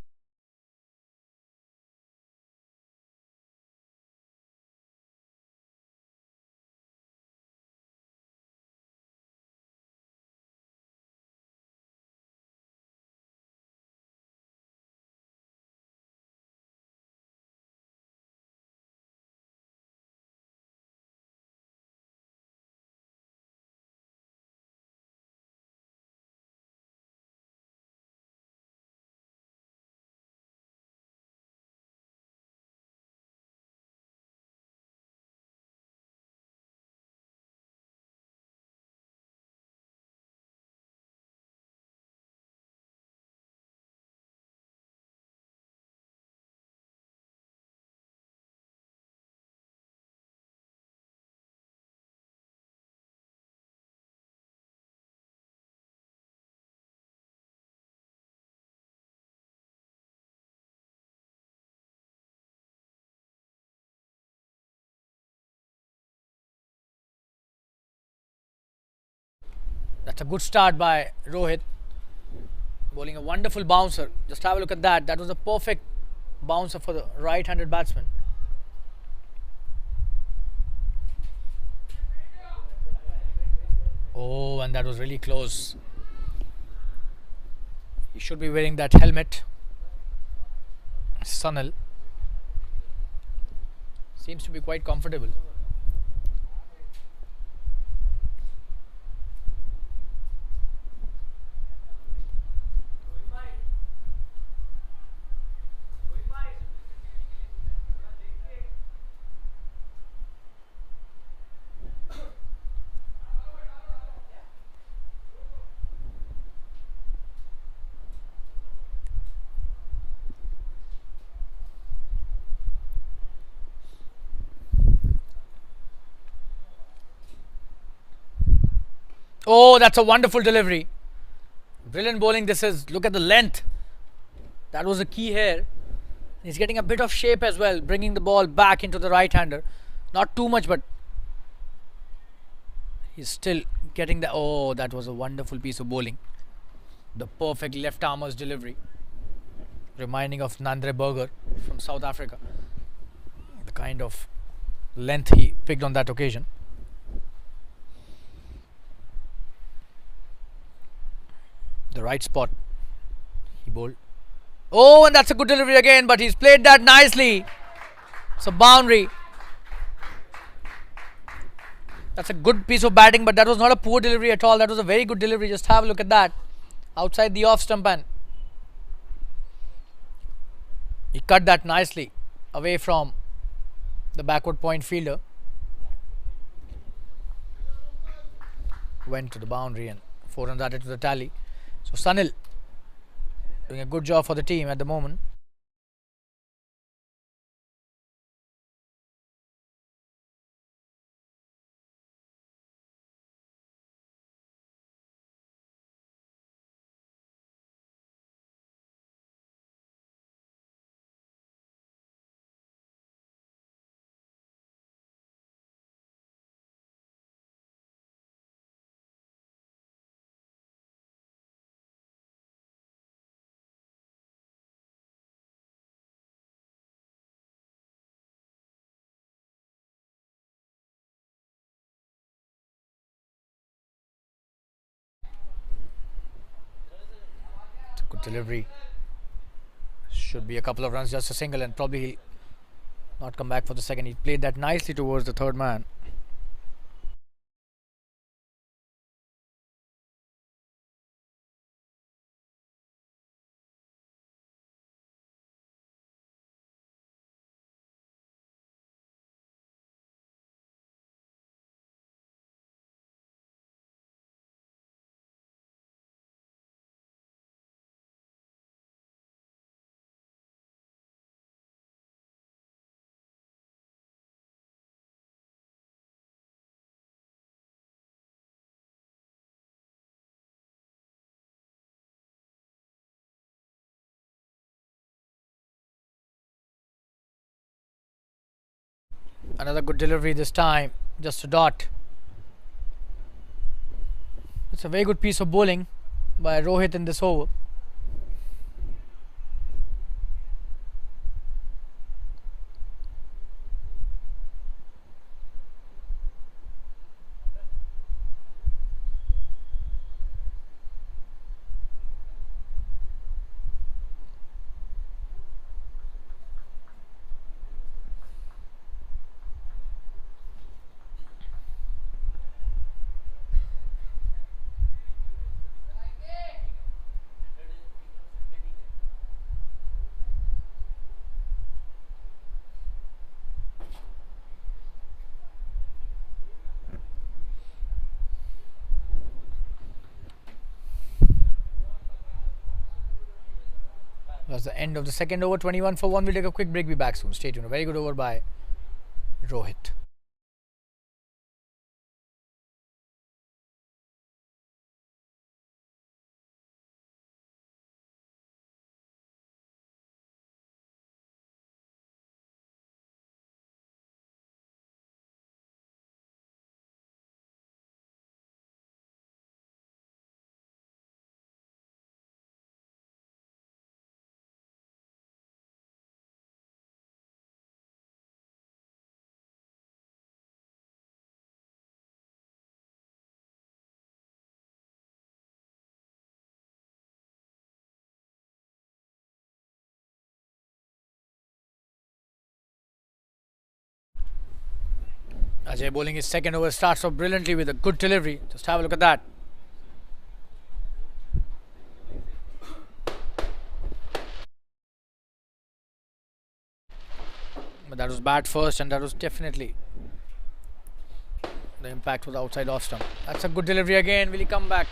That's a good start by Rohit. Bowling a wonderful bouncer. Just have a look at that. That was a perfect bouncer for the right-handed batsman. Oh, and that was really close. He should be wearing that helmet. Sunil seems to be quite comfortable. Oh, that's a wonderful delivery. Brilliant bowling this is. Look at the length. That was the key here. He's getting a bit of shape as well, bringing the ball back into the right-hander. Not too much, but he's still getting the... Oh, that was a wonderful piece of bowling. The perfect left-armer's delivery. Reminding of Nandre Berger from South Africa. The kind of length he picked on that occasion. The right spot he bowled. Oh, and that's a good delivery again, but he's played that nicely. It's a boundary. That's a good piece of batting, but that was not a poor delivery at all. That was a very good delivery. Just have a look at that. Outside the off stump, and he cut that nicely away from the backward point fielder. Went to the boundary and 4 runs added to the tally. So Sunil doing a good job for the team at the moment. Good delivery. Should be a couple of runs, just a single, and probably not come back for the second. He played that nicely towards the third man. Another good delivery this time, just a dot. It's a very good piece of bowling by Rohit in this over. That's the end of the second over. 21 for 1. We'll take a quick break. Be back soon. Stay tuned. A very good over by Rohit. Ajay bowling his second over, starts off brilliantly with a good delivery. Just have a look at that. But that was bad first, and that was definitely the impact was outside off stump. That's a good delivery again. Will he come back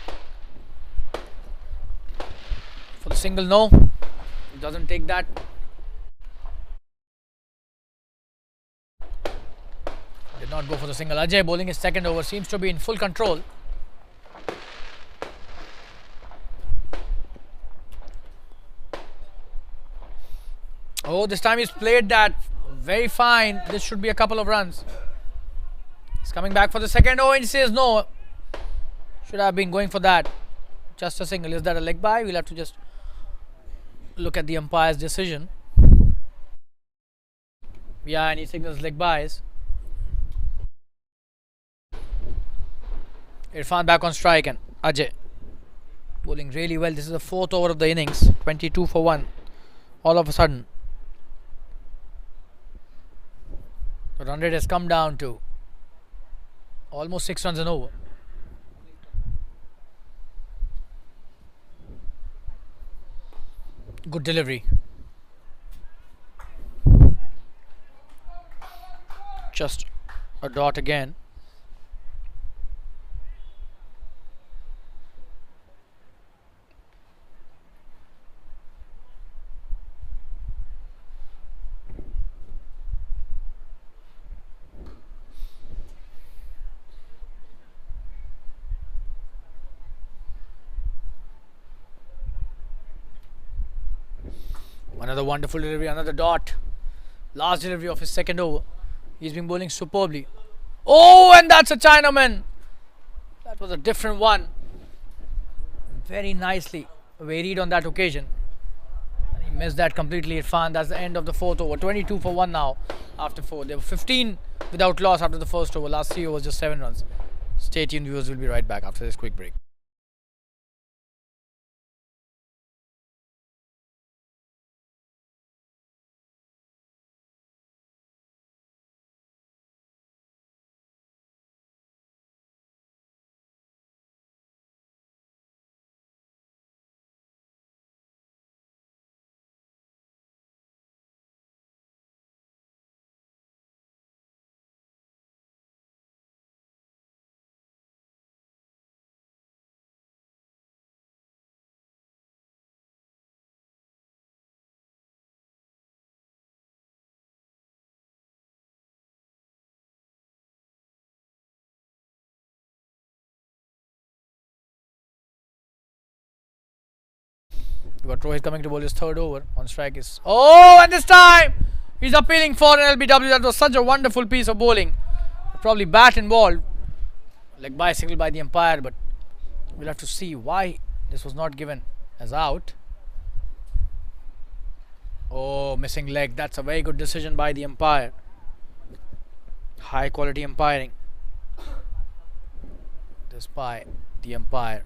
for the single? No, he doesn't take that. Did not go for the single. Ajay bowling his second over, seems to be in full control. Oh, this time he's played that very fine. This should be a couple of runs. He's coming back for the second. Oh, and he says no. Should have been going for that. Just a single. Is that a leg by? We'll have to just look at the umpire's decision. Yeah, and he signals leg bys. Irfan back on strike, and Ajay bowling really well. This is the fourth over of the innings. 22 for 1. All of a sudden, the run rate has come down to almost 6 runs an over. Good delivery. Just a dot again. Another wonderful delivery, another dot. Last delivery of his second over. He's been bowling superbly. Oh, and that's a Chinaman. That was a different one. Very nicely varied on that occasion. And he missed that completely. Irfan, that's the end of the fourth over. 22 for 1 now after 4. They were 15 without loss after the first over. Last 3 overs, just 7 runs. Stay tuned, viewers. We'll be right back after this quick break. We got Rohit coming to bowl his third over. On strike is... Oh, and this time he's appealing for an LBW. That was such a wonderful piece of bowling. Probably bat involved. Like bicycle by the umpire, but we'll have to see why this was not given as out. Oh, missing leg. That's a very good decision by the umpire. High quality umpiring. This by the umpire.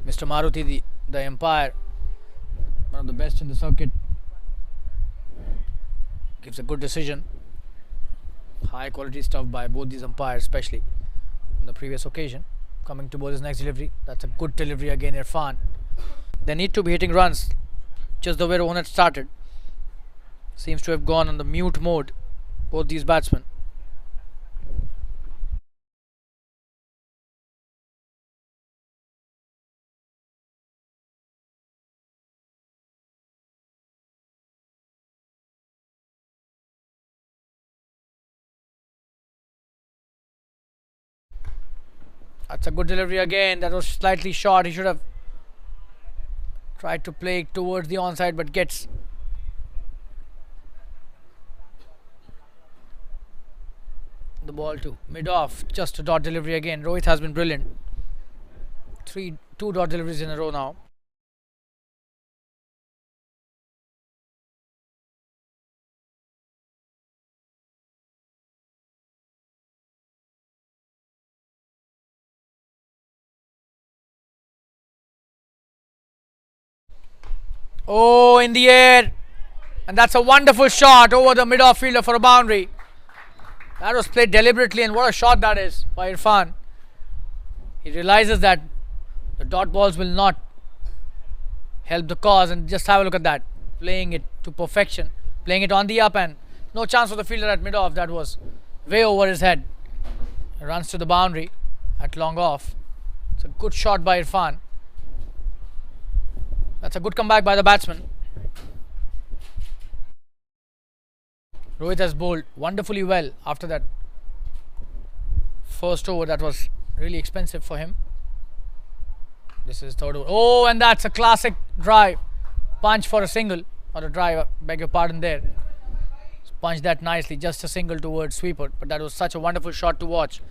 Mr. Maruti, the umpire, one of the best in the circuit, gives a good decision. High quality stuff by both these umpires, especially on the previous occasion. Coming to bowl his next delivery. That's a good delivery again, Irfan. They need to be hitting runs, just the way Rohan had started. Seems to have gone on the mute mode, both these batsmen. That's a good delivery again. That was slightly short. He should have tried to play it towards the onside, but gets the ball to mid-off. Just a dot delivery again. Rohit has been brilliant. Two dot deliveries in a row now. Oh, in the air. And that's a wonderful shot over the mid-off fielder for a boundary. That was played deliberately, and what a shot that is by Irfan. He realizes that the dot balls will not help the cause, and just have a look at that. Playing it to perfection. Playing it on the up, and no chance for the fielder at mid-off. That was way over his head. Runs to the boundary at long off. It's a good shot by Irfan. That's a good comeback by the batsman. Rohit has bowled wonderfully well after that first over that was really expensive for him. This is third over. Oh, and that's a classic drive. Punch for a single. Or a drive, beg your pardon there. Punch that nicely. Just a single towards sweeper. But that was such a wonderful shot to watch.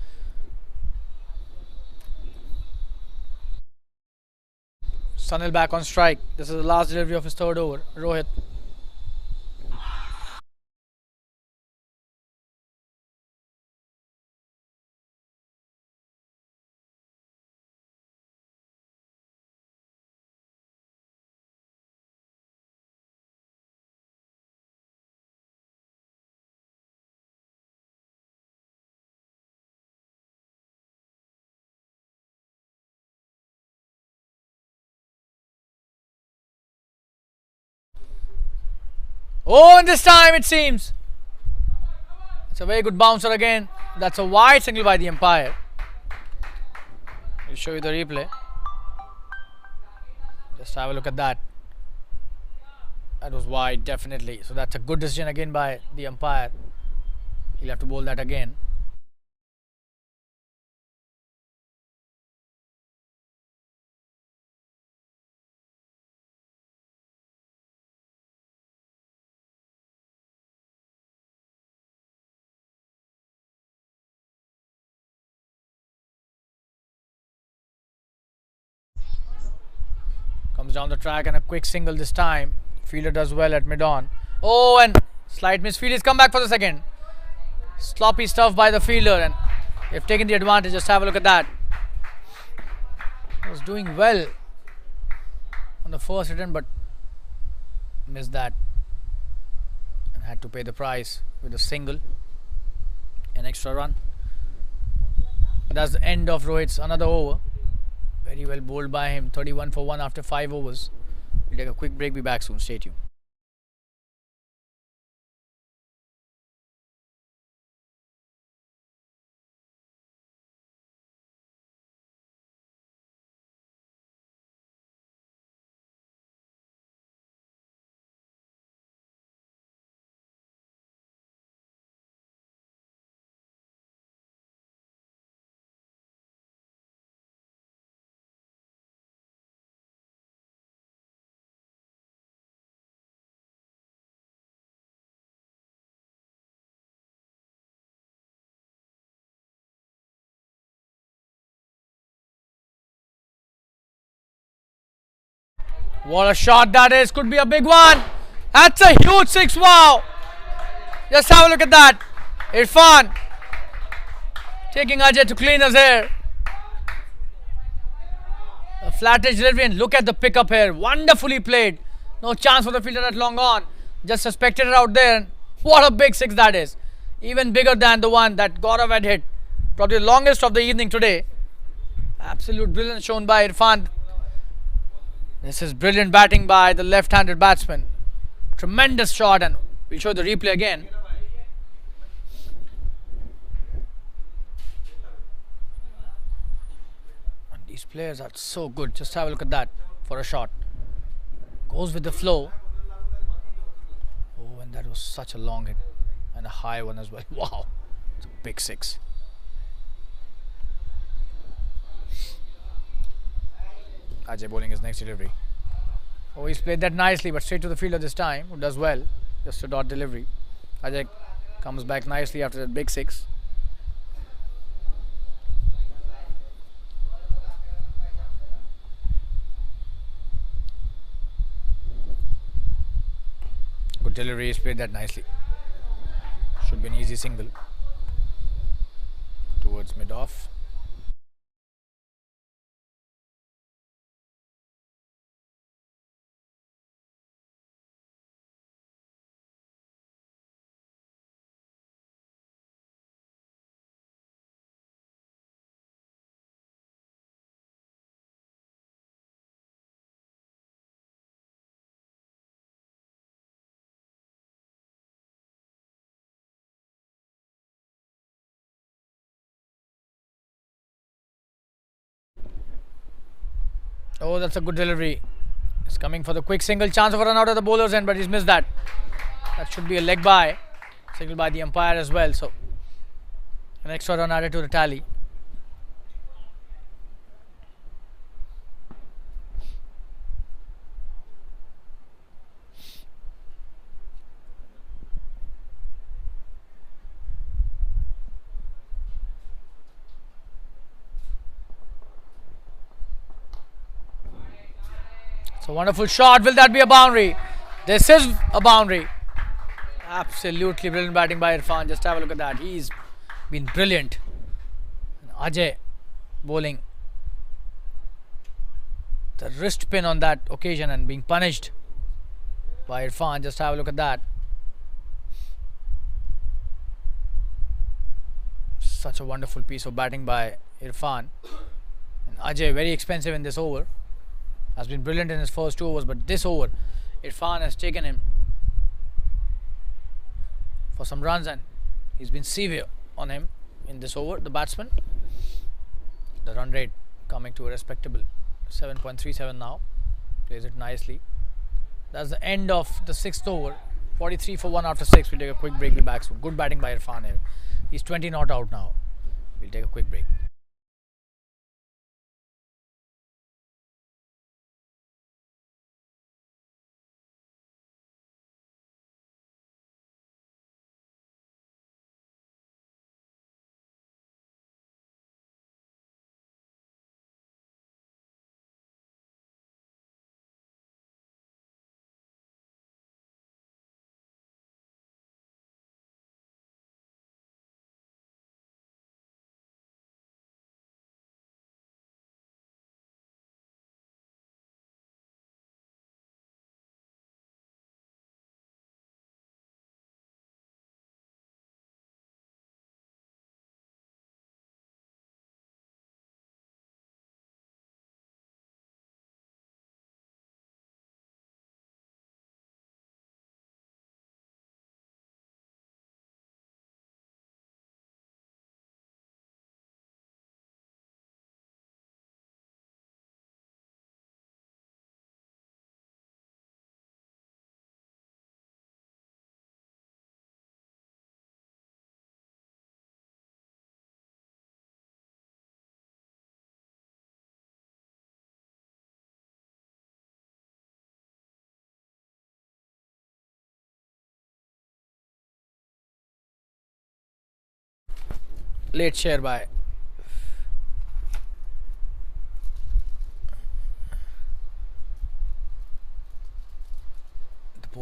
Sunil back on strike. This is the last delivery of his third over. Rohit. Oh, and this time it seems. It's a very good bouncer again. That's a wide single by the umpire. I'll show you the replay. Just have a look at that. That was wide, definitely. So that's a good decision again by the umpire. He'll have to bowl that again. Comes down the track and a quick single this time. Fielder does well at mid-on. Oh, and slight misfield. He's come back for the second. Sloppy stuff by the fielder, and they've taken the advantage. Just have a look at that. He was doing well on the first return, but missed that and had to pay the price with a single, an extra run. But that's the end of Rohit's another over. Very well bowled by him. 31 for 1 after 5 overs. We'll take a quick break. Be back soon. Stay tuned. What a shot that is. Could be a big one. That's a huge six. Wow. Just have a look at that. Irfan taking Ajay to clean his hair. A flat edge delivery, and look at the pickup here. Wonderfully played. No chance for the fielder at long on. Just suspected it out there. What a big six that is. Even bigger than the one that Gaurav had hit. Probably the longest of the evening today. Absolute brilliance shown by Irfan. This is brilliant batting by the left-handed batsman. Tremendous shot, and we'll show the replay again. And these players are so good. Just have a look at that for a shot. Goes with the flow. Oh, and that was such a long hit. And a high one as well. Wow. It's a big six. Ajay bowling his next delivery. Oh, he's played that nicely, but straight to the fielder this time, who does well. Just a dot delivery. Ajay comes back nicely after that big six. Good delivery, he's played that nicely. Should be an easy single. Towards mid-off. Oh, that's a good delivery. He's coming for the quick single. Chance of a run out of the bowler's end, but he's missed that. That should be a leg by. Signal by the umpire as well. So, an extra run added to the tally. It's a wonderful shot. Will that be a boundary? This is a boundary. Absolutely brilliant batting by Irfan. Just have a look at that. He's been brilliant. Ajay bowling the wrist pin on that occasion and being punished by Irfan. Just have a look at that. Such a wonderful piece of batting by Irfan. And Ajay, very expensive in this over. Has been brilliant in his first 2 overs, but this over, Irfan has taken him for some runs, and he's been severe on him in this over, the batsman. The run rate coming to a respectable 7.37 now. Plays it nicely. That's the end of the 6th over. 43 for 1 after 6. We'll take a quick break. We'll be back. So good batting by Irfan here. He's 20 not out now. We'll take a quick break. Late share by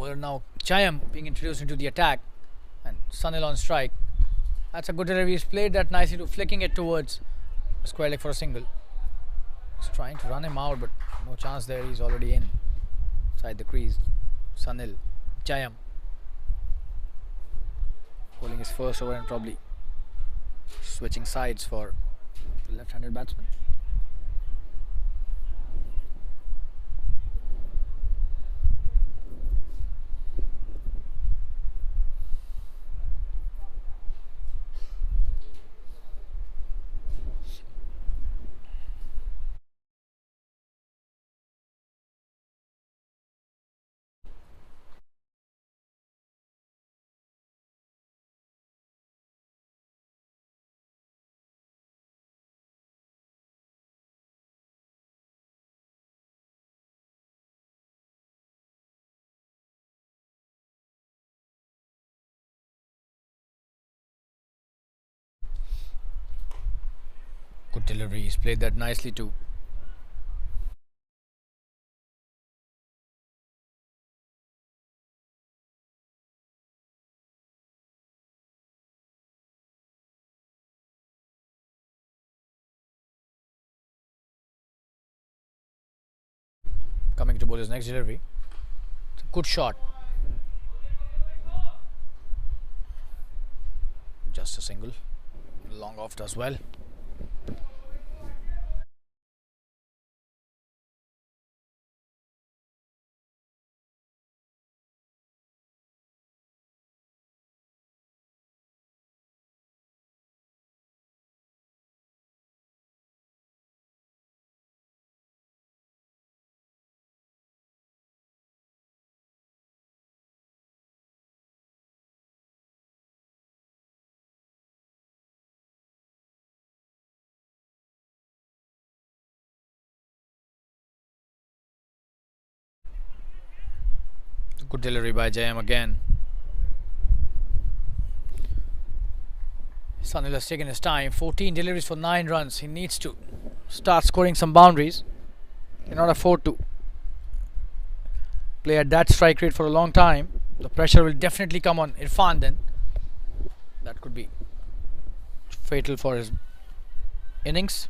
Bowler now Jayam being introduced into the attack, and Sunil on strike. That's a good delivery. He's played that nicely to flicking it towards the square leg for a single. He's trying to run him out, but no chance there. He's already inside the crease. Sunil, Jayam bowling his first over and probably switching sides for the left-handed batsman. Good delivery. He's played that nicely too. Coming to bowl his next delivery. It's a good shot. Just a single. Long off does well. Good delivery by Jayam again. Sunil has taken his time. 14 deliveries for 9 runs. He needs to start scoring some boundaries. Cannot afford to play at that strike rate for a long time. The pressure will definitely come on Irfan then. That could be fatal for his innings.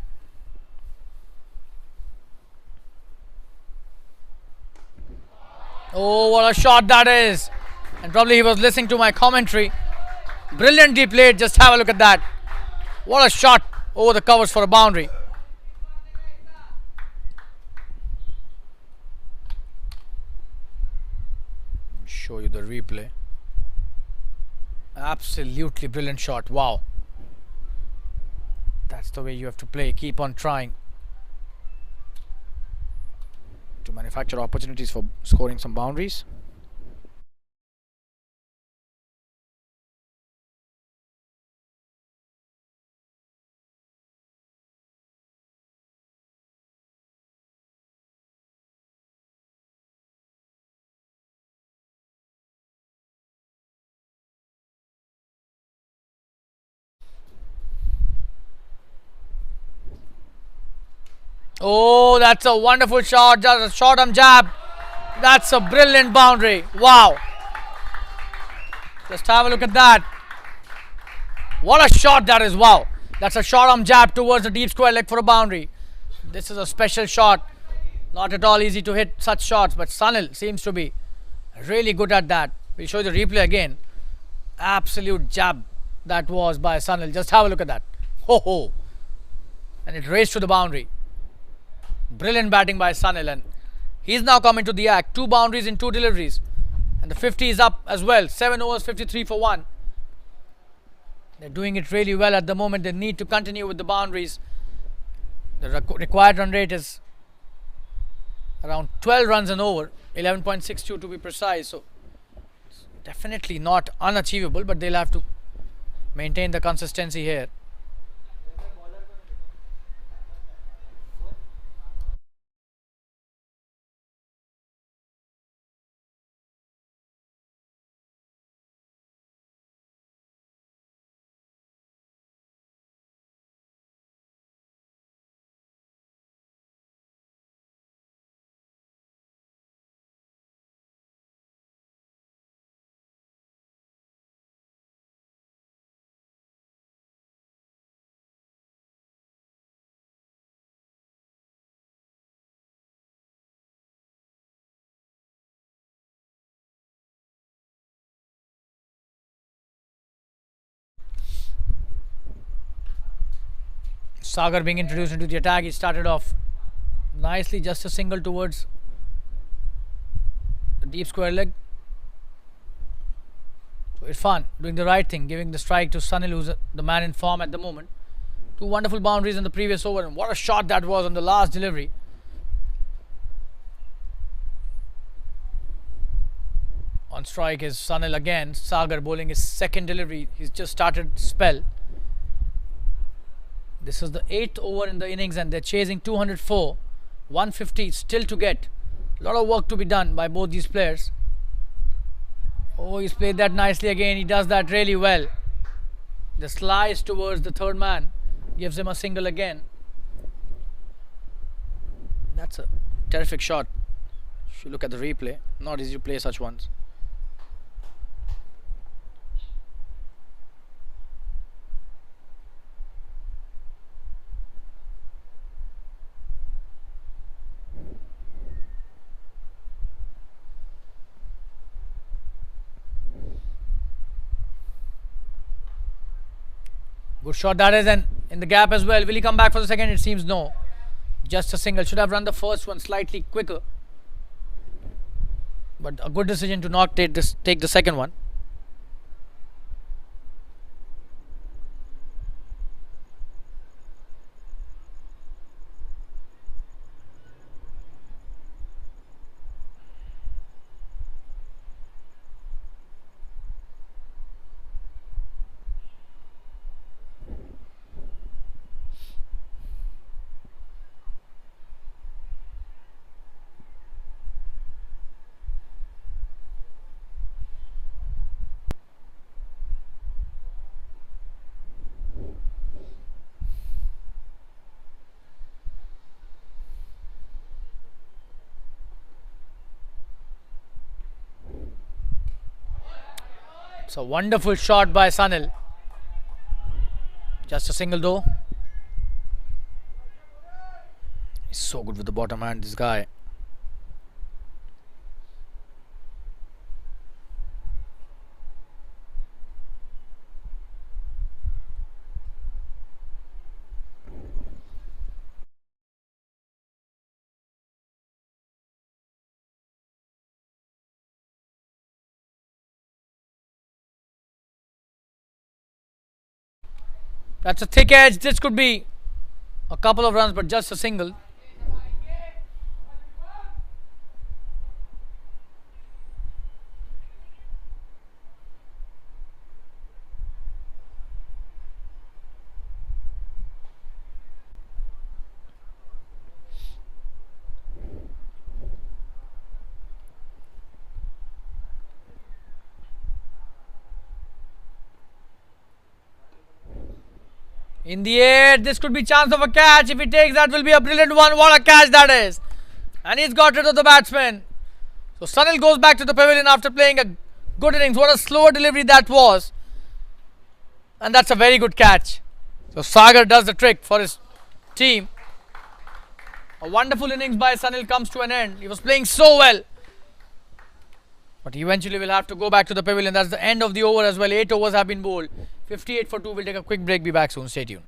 Oh, what a shot that is! And probably he was listening to my commentary. Brilliantly played. Just have a look at that. What a shot over the covers for a boundary. Show you the replay. Absolutely brilliant shot. Wow. That's the way you have to play. Keep on trying to manufacture opportunities for scoring some boundaries. Oh, that's a wonderful shot. Just a short arm jab. That's a brilliant boundary. Wow. Just have a look at that. What a shot that is. Wow. That's a short arm jab towards the deep square leg for a boundary. This is a special shot. Not at all easy to hit such shots, but Sunil seems to be really good at that. We'll show you the replay again. Absolute jab that was by Sunil. Just have a look at that. Ho ho. And it raced to the boundary. Brilliant batting by Sunil, and he's now coming to the act. 2 boundaries in 2 deliveries, and the 50 is up as well. 7 overs, 53 for 1. They're doing it really well at the moment. They need to continue with the boundaries. The required run rate is around 12 runs an over, 11.62 to be precise. So it's definitely not unachievable, but they'll have to maintain the consistency here. Sagar being introduced into the attack. He started off nicely, just a single towards the deep square leg. So Irfan doing the right thing, giving the strike to Sunil, who's the man in form at the moment. Two wonderful boundaries in the previous over, and what a shot that was on the last delivery. On strike is Sunil again. Sagar bowling his second delivery. He's just started spell. This is the 8th over in the innings and they're chasing 204. 150 still to get. A lot of work to be done by both these players. Oh, he's played that nicely again. He does that really well. The slice towards the third man gives him a single again. That's a terrific shot. If you look at the replay, not easy to play such ones. Good shot that is, and in the gap as well. Will he come back for the second? It seems no. Just a single. Should have run the first one slightly quicker. But a good decision to not take the second one. It's a wonderful shot by Sunil. Just a single though. He's so good with the bottom hand, this guy. That's a thick edge. This could be a couple of runs, but just a single. In the air, this could be chance of a catch. If he takes that, will be a brilliant one. What a catch that is! And he's got rid of the batsman. So Sunil goes back to the pavilion after playing a good innings. What a slower delivery that was. And that's a very good catch. So Sagar does the trick for his team. A wonderful innings by Sunil comes to an end. He was playing so well. But eventually will have to go back to the pavilion. That's the end of the over as well. 8 overs have been bowled. 58 for 2. We'll take a quick break. Be back soon. Stay tuned.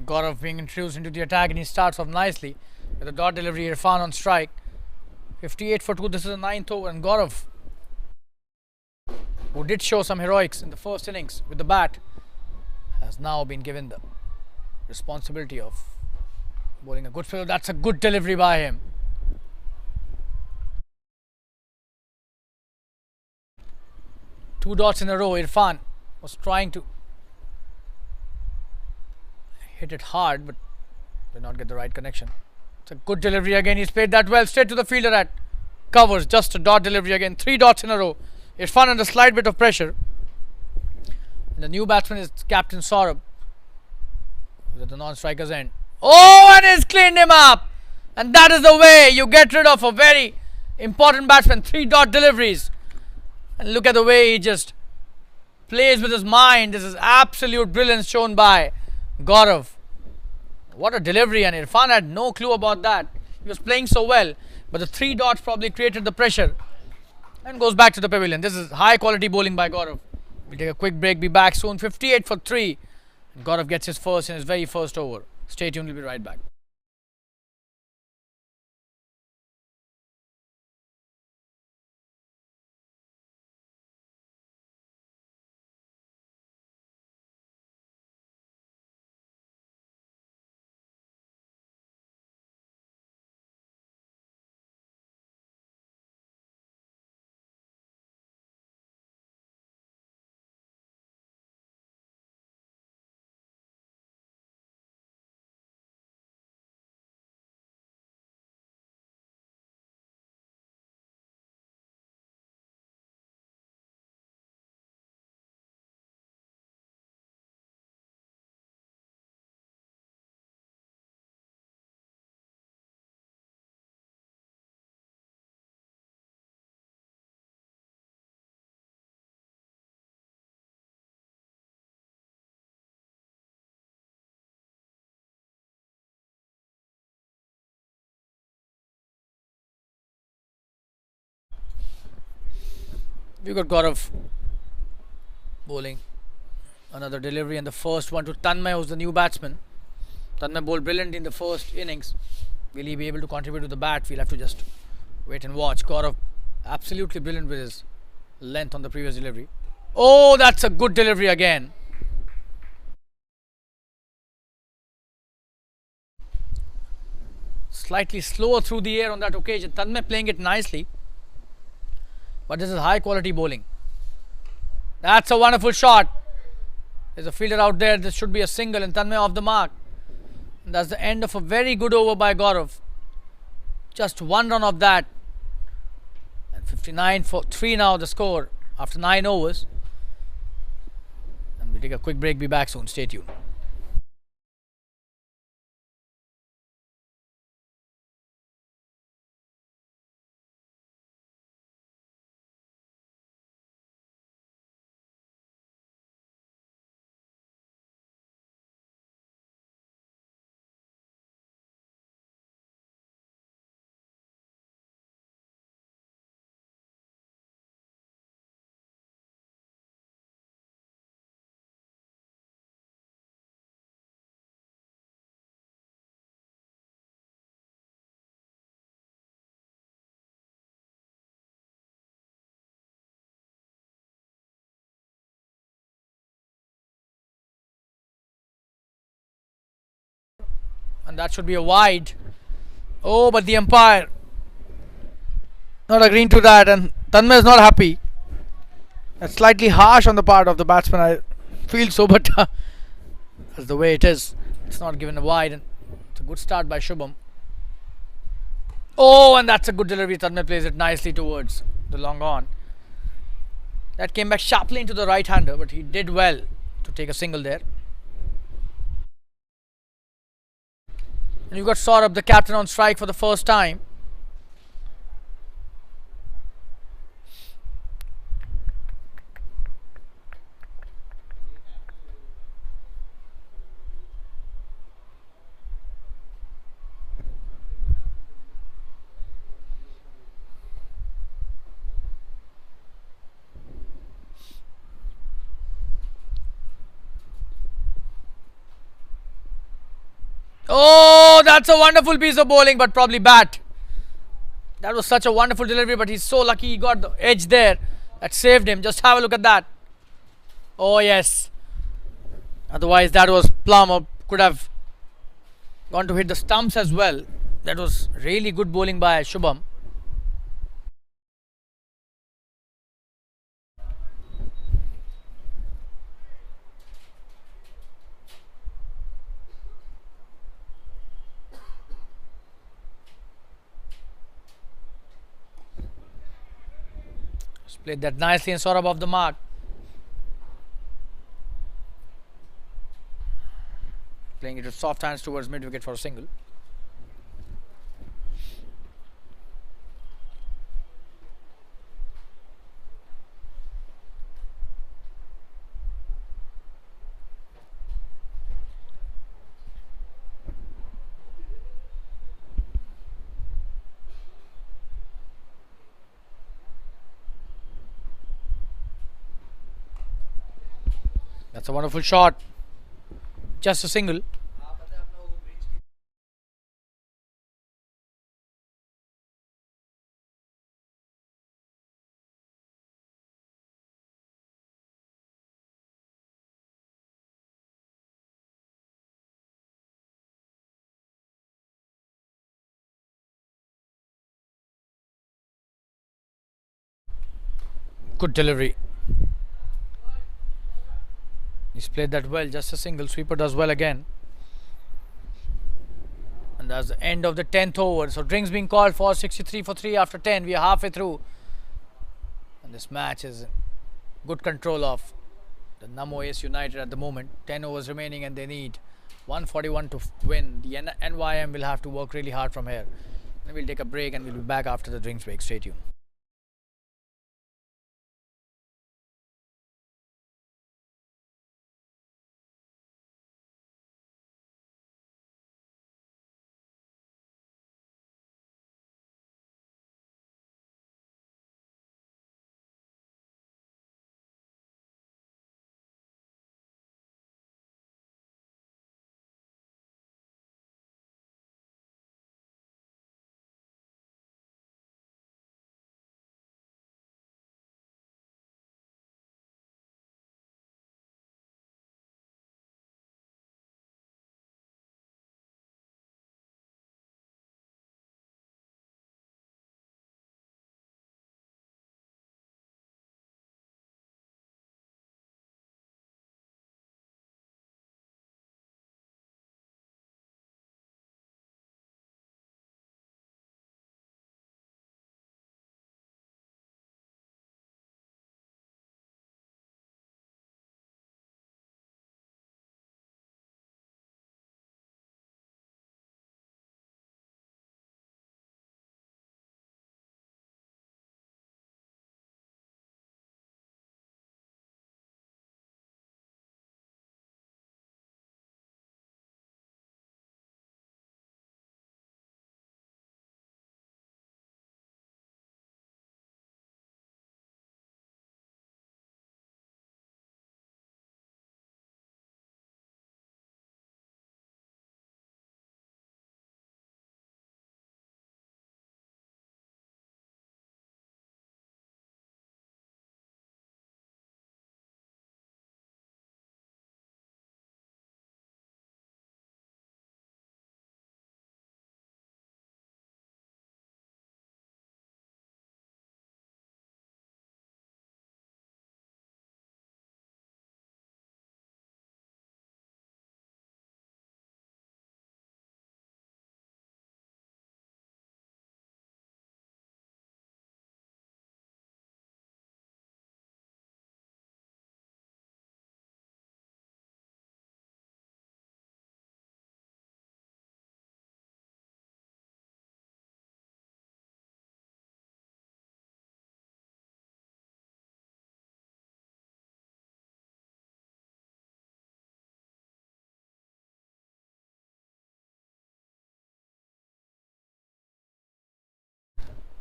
Gaurav being introduced into the attack, and he starts off nicely with a dot delivery. Irfan on strike. 58 for 2. This is the 9th over, and Gaurav, who did show some heroics in the first innings with the bat, has now been given the responsibility of bowling a good field. That's a good delivery by him. Two dots in a row. Irfan was trying to hit it hard, but did not get the right connection. It's a good delivery again. He's played that well. Straight to the fielder at covers. Just a dot delivery again. 3 dots in a row. Irfan under slight bit of pressure. And the new batsman is Captain Saurabh at the non-striker's end. Oh, and he's cleaned him up. And that is the way you get rid of a very important batsman. 3 dot deliveries. And look at the way he just plays with his mind. This is absolute brilliance shown by Gaurav. What a delivery, and Irfan had no clue about that. He was playing so well, but the 3 dots probably created the pressure and goes back to the pavilion. This is high quality bowling by Gaurav. We'll take a quick break, be back soon. 58 for 3. And Gaurav gets his first in his very first over. Stay tuned, we'll be right back. We got Gaurav bowling another delivery, and the first one to Tanmay, who's the new batsman. Tanmay bowled brilliantly in the first innings. Will he be able to contribute to the bat? We'll have to just wait and watch. Gaurav absolutely brilliant with his length on the previous delivery. Oh, that's a good delivery again. Slightly slower through the air on that occasion. Tanmay playing it nicely. But this is high quality bowling. That's a wonderful shot. There's a fielder out there. This should be a single, and Tanmay off the mark. And that's the end of a very good over by Gaurav. Just one run of that. And 59 for 3 now the score after 9 overs. And we'll take a quick break. Be back soon. Stay tuned. And that should be a wide. Oh, but the umpire not agreeing to that, and Tanmay is not happy. That's slightly harsh on the part of the batsman, I feel so, but that's the way it is. It's not given a wide, and it's a good start by Shubham. Oh, and that's a good delivery. Tanmay plays it nicely towards the long on. That came back sharply into the right hander, but he did well to take a single there. And you've got Saurabh, the captain, on strike for the first time. Oh, that's a wonderful piece of bowling, but probably bat. That was such a wonderful delivery, but he's so lucky he got the edge there. That saved him. Just have a look at that. Oh, yes. Otherwise, that was plum, or could have gone to hit the stumps as well. That was really good bowling by Shubham. Just played that nicely and sort of off the mark. Playing it with soft hands towards mid wicket for a single. That's a wonderful shot. Just a single. Good delivery. He's played that well. Just a single. Sweeper does well again. And that's the end of the 10th over. So drinks being called for 63 for 3 after 10. We are halfway through. And this match is good control of the Namo-Ace United at the moment. 10 overs remaining and they need 141 to win. The NYM will have to work really hard from here. Then we'll take a break and we'll be back after the drinks break. Stay tuned.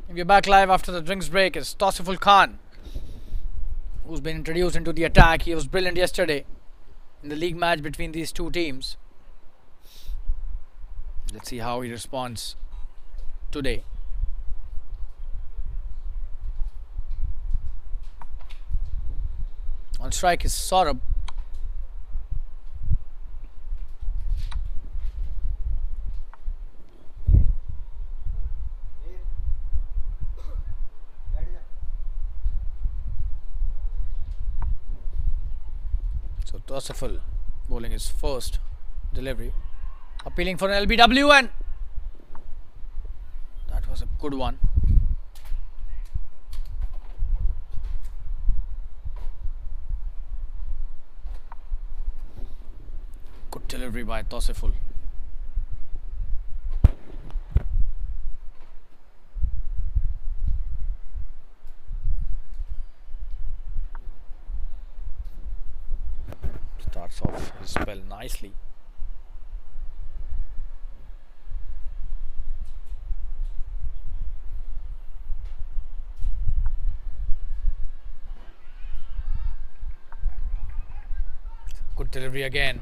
We're back live after the drinks break. It's Tosiful Khan, who's been introduced into the attack. He was brilliant yesterday in the league match between these two teams. Let's see how he responds today. On strike is Saurabh. So Tosaful bowling his first delivery, appealing for an LBW, and that was a good one. Good delivery by Tosiful. Starts off his spell nicely. Good delivery again.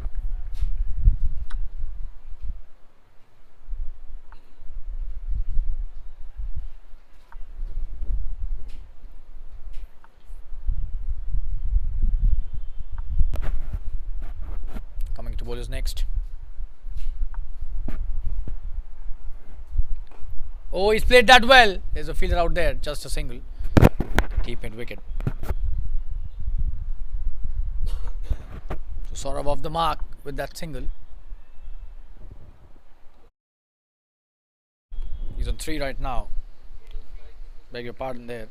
Coming to bowlers next. Oh, he's played that well. There's a fielder out there, just a single. Deep mid wicket. So Saurabh off the mark with that single. He's on 3 right now. Beg your pardon there.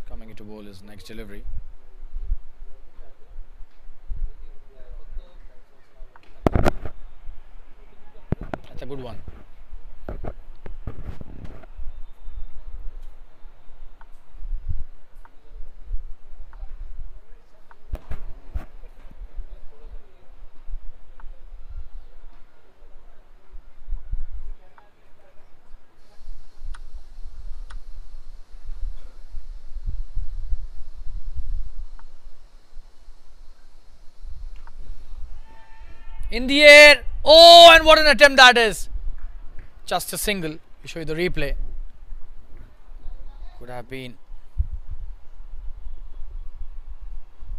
Coming into bowl his next delivery. That's a good one. In the air. Oh, and what an attempt that is. Just a single. I'll show you the replay. Could have been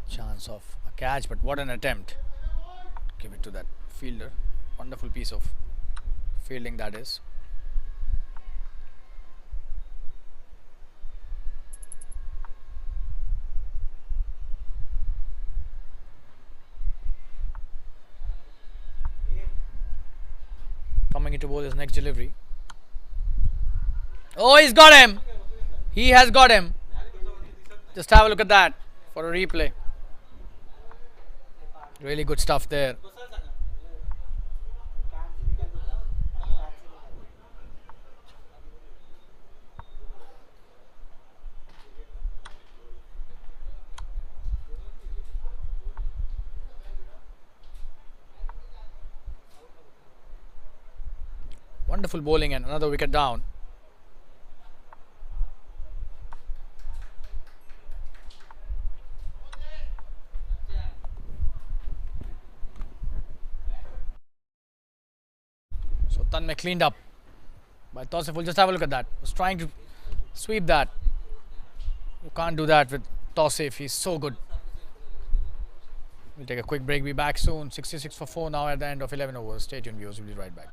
chance of a catch, but what an attempt. Give it to that fielder. Wonderful piece of fielding that is. Coming into bowl his next delivery. Oh, he's got him. He has got him. Just have a look at that for a replay. Really good stuff there. Wonderful bowling and another wicket down. So Tanmay cleaned up by Tosiful. Just have a look at that. Was trying to sweep that. You can't do that with Tosif. He's so good. We'll take a quick break. Be back soon. 66 for 4 now at the end of 11 overs. Stay tuned, viewers. We'll be right back.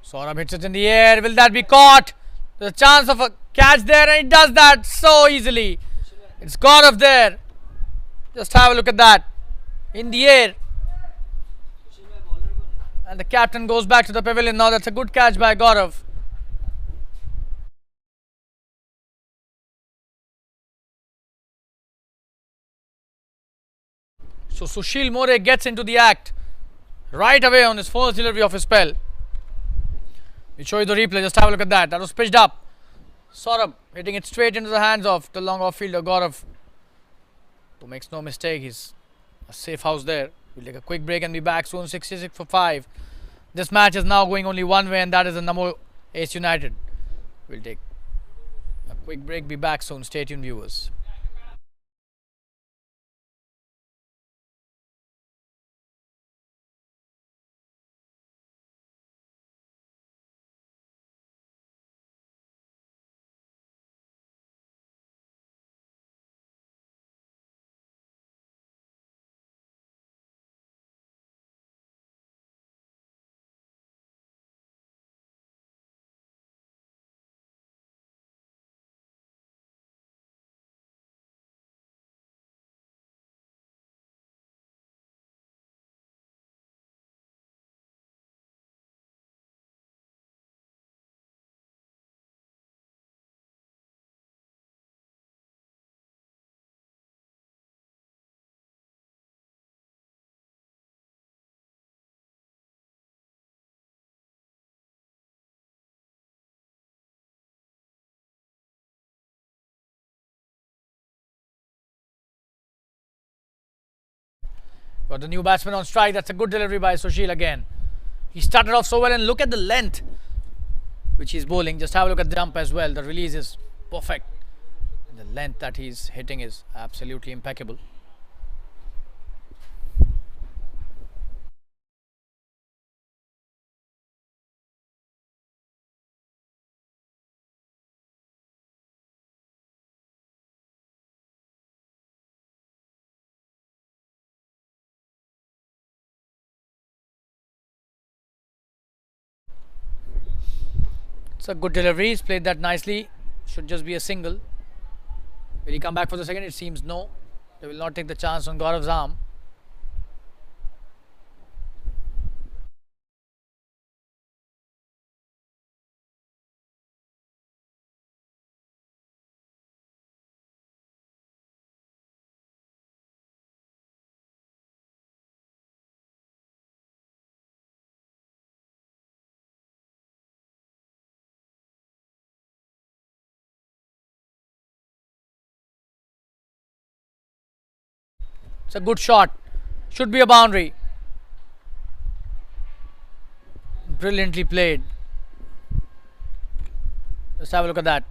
Saurabh hits it in the air. Will that be caught? There's a chance of a catch there, and he does that so easily. It's Gaurav there. Just have a look at that. In the air. And the captain goes back to the pavilion now. That's a good catch by Gaurav. So Sushil More gets into the act right away on his first delivery of his spell. We'll show you the replay. Just have a look at that. That was pitched up. Saurabh hitting it straight into the hands of the long off fielder Gaurav. Who makes no mistake. He's a safe house there. We'll take a quick break and be back soon. 66 for 5. This match is now going only one way, and that is the Namo-Ace United. We'll take a quick break. Be back soon. Stay tuned, viewers. Got the new batsman on strike. That's a good delivery by Sushil again. He started off so well, and look at the length which he's bowling. Just have a look at the jump as well. The release is perfect. And the length that he's hitting is absolutely impeccable. It's a good delivery. He's played that nicely. Should just be a single. Will he come back for the second? It seems no. They will not take the chance on Gaurav's arm. It's a good shot. Should be a boundary. Brilliantly played. Let's have a look at that.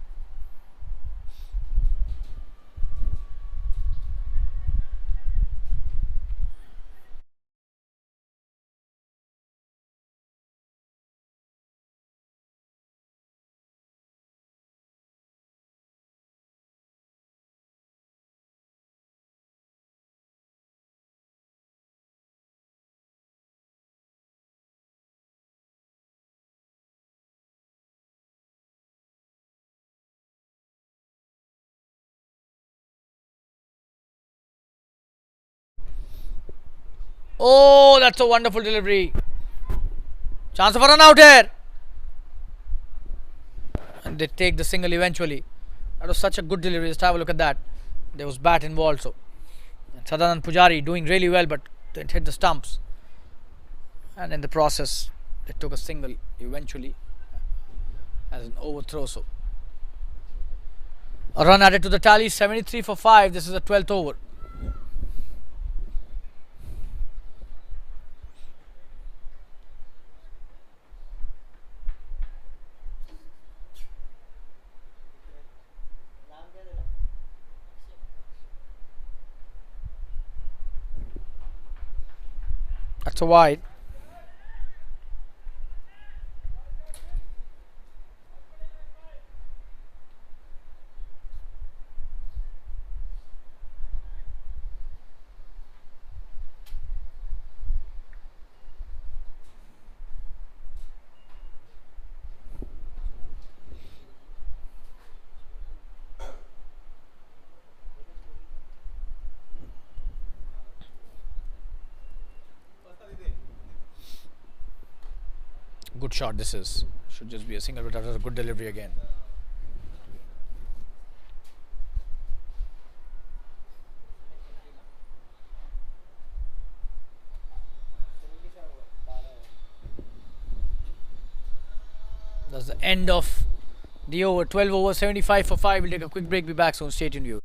Oh, that's a wonderful delivery. Chance of a run out here. And they take the single eventually. That was such a good delivery. Just have a look at that. There was bat involved. So Sadanand Pujari doing really well, but didn't hit the stumps. And in the process, they took a single eventually as an overthrow. So a run added to the tally. 73 for 5. This is the 12th over. That's a wide. Good shot this is. Should just be a single, but that was a good delivery again. That's the end of the over. 12 over, 75 for 5. We'll take a quick break. Be back soon. Stay tuned, you.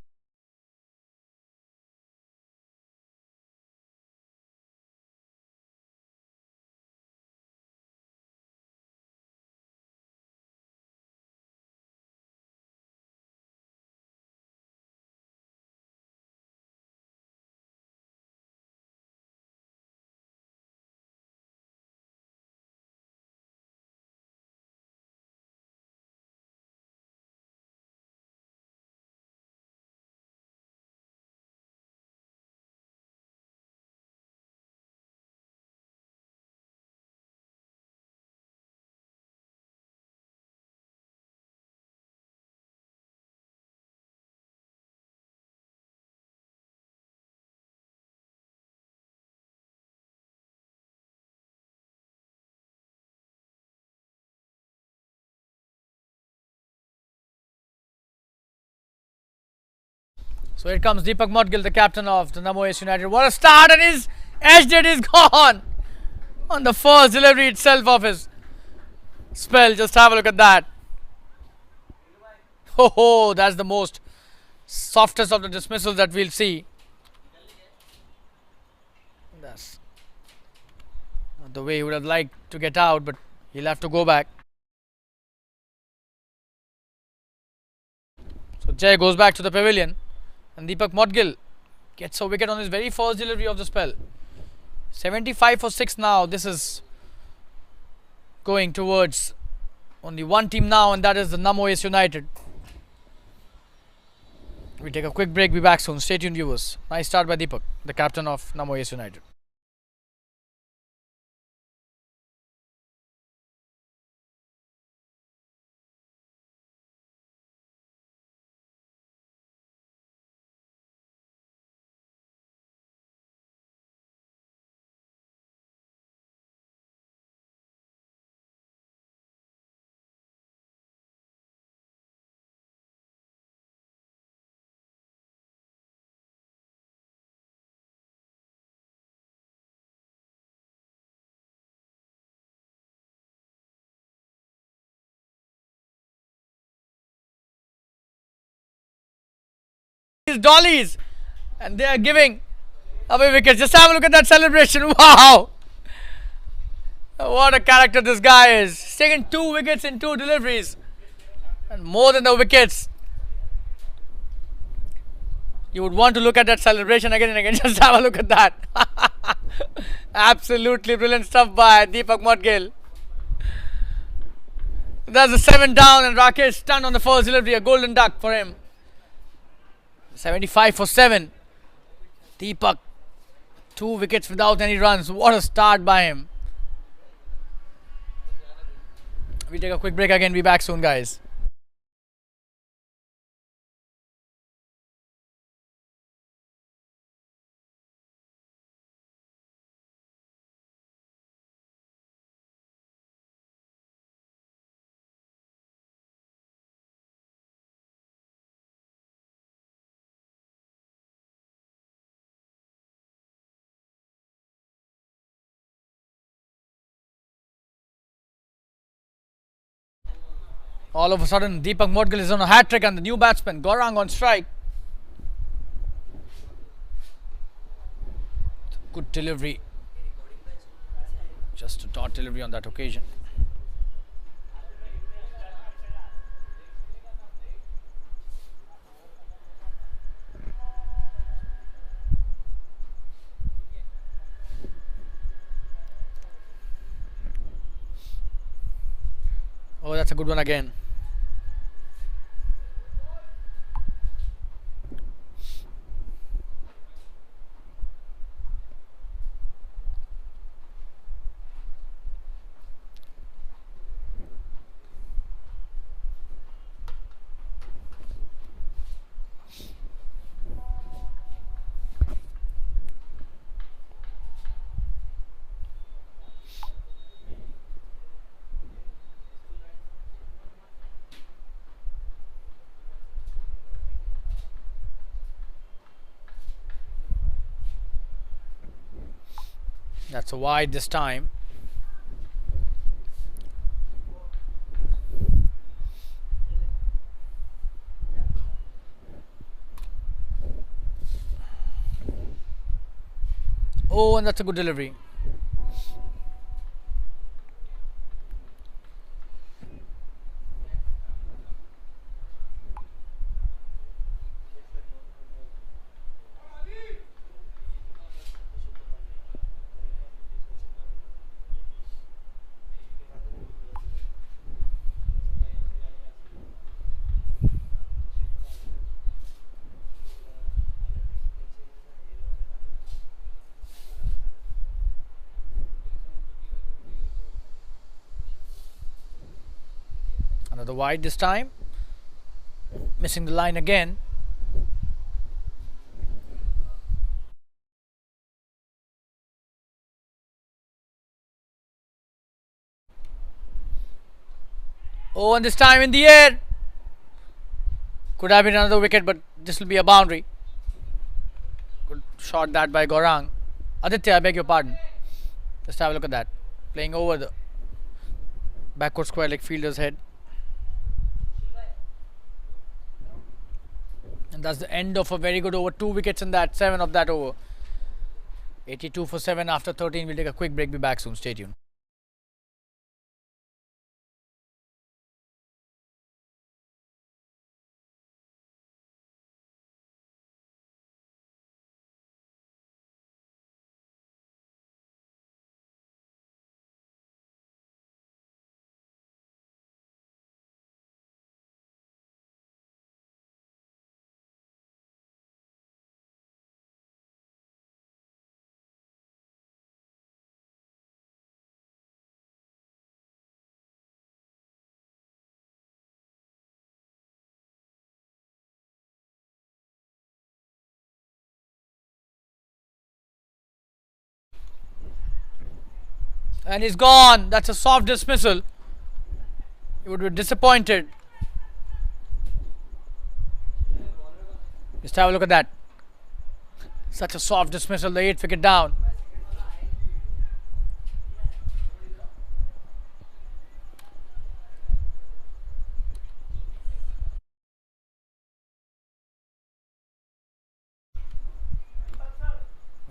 So here comes Deepak Modgil, the captain of the Namo-Ace United. What a start, and his edge date is gone on the first delivery itself of his spell. Just have a look at that. Oh, that's the most softest of the dismissals that we'll see. That's not the way he would have liked to get out, but he'll have to go back. So Jay goes back to the pavilion, and Deepak Modgil gets a wicket on his very first delivery of the spell. 75 for 6 now. This is going towards only one team now, and that is the Namo-Ace United. We take a quick break. Be back soon. Stay tuned, viewers. Nice start by Deepak, the captain of Namo-Ace United. These dollies, and they are giving away wickets. Just have a look at that celebration. Wow, what a character this guy is. He's taken 2 wickets in 2 deliveries, and more than the wickets. You would want to look at that celebration again and again. Just have a look at that. Absolutely brilliant stuff by Deepak Modgil. That's a 7 down, and Rakesh stunned on the first delivery. A golden duck for him. 75 for 7. Deepak, 2 wickets without any runs. What a start by him. We take a quick break again. Be back soon, guys. All of a sudden, Deepak Modgil is on a hat trick, and the new batsman Gaurang on strike. Good delivery. Just a dot delivery on that occasion. Oh, that's a good one again. That's a wide this time. Oh, and that's a good delivery. Another wide this time. Missing the line again. Oh, and this time in the air. Could have been another wicket, but this will be a boundary. Good shot that by Gaurang. Aditya, I beg your pardon. Just have a look at that. Playing over the backward square leg fielder's head. And that's the end of a very good over. 2 wickets in that, 7 of that over. 82 for 7 after 13. We'll take a quick break. Be back soon. Stay tuned. And he's gone. That's a soft dismissal. You would be disappointed. Just have a look at that. Such a soft dismissal. The 8th wicket down.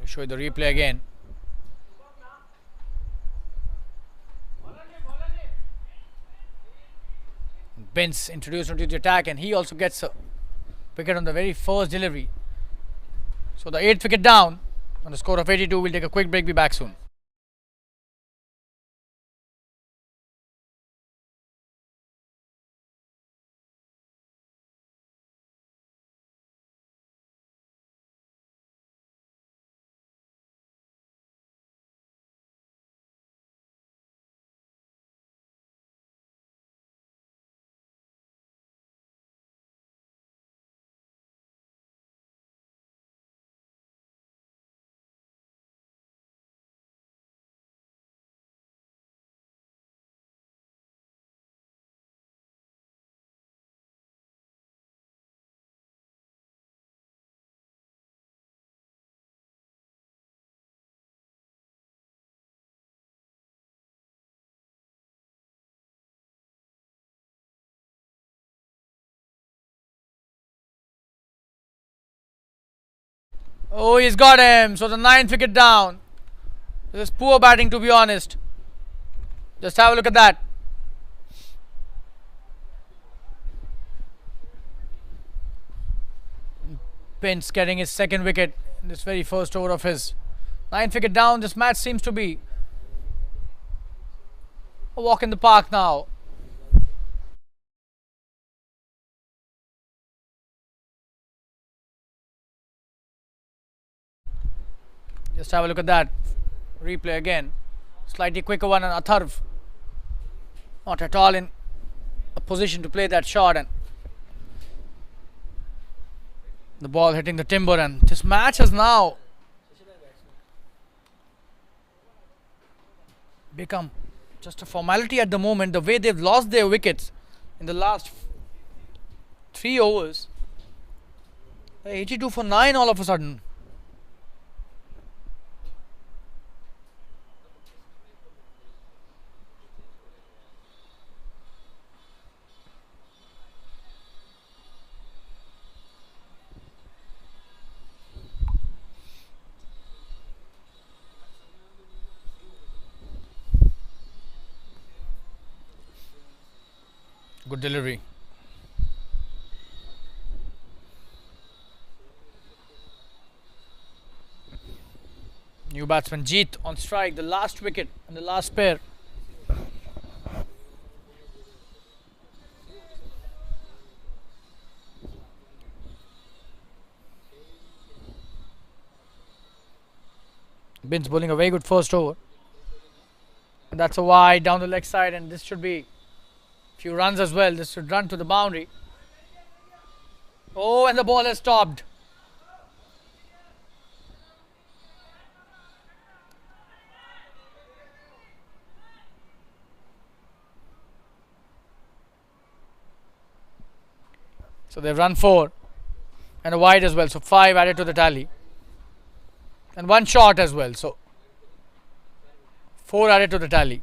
I'll show you the replay again. Bince introduced him to the attack, and he also gets a wicket on the very first delivery. So the 8th wicket down on the score of 82. We'll take a quick break. Be back soon. Oh, he's got him. So the 9th wicket down. This is poor batting, to be honest. Just have a look at that. Bince getting his 2nd wicket in this very first over of his. 9th wicket down. This match seems to be a walk in the park now. Just have a look at that. Replay again. Slightly quicker one, and Atharv not at all in a position to play that shot, and the ball hitting the timber. And this match has now become just a formality at the moment. The way they've lost their wickets in the last 3 overs. 82 for 9 all of a sudden. Good delivery. New batsman Jeet on strike, the last wicket and the last pair. Binns bowling a very good first over. And that's a wide down the leg side, and this should be a few runs as well. This should run to the boundary. Oh, and the ball has stopped. So they've run 4 and a wide as well. So 5 added to the tally. And 1 short as well. So 4 added to the tally.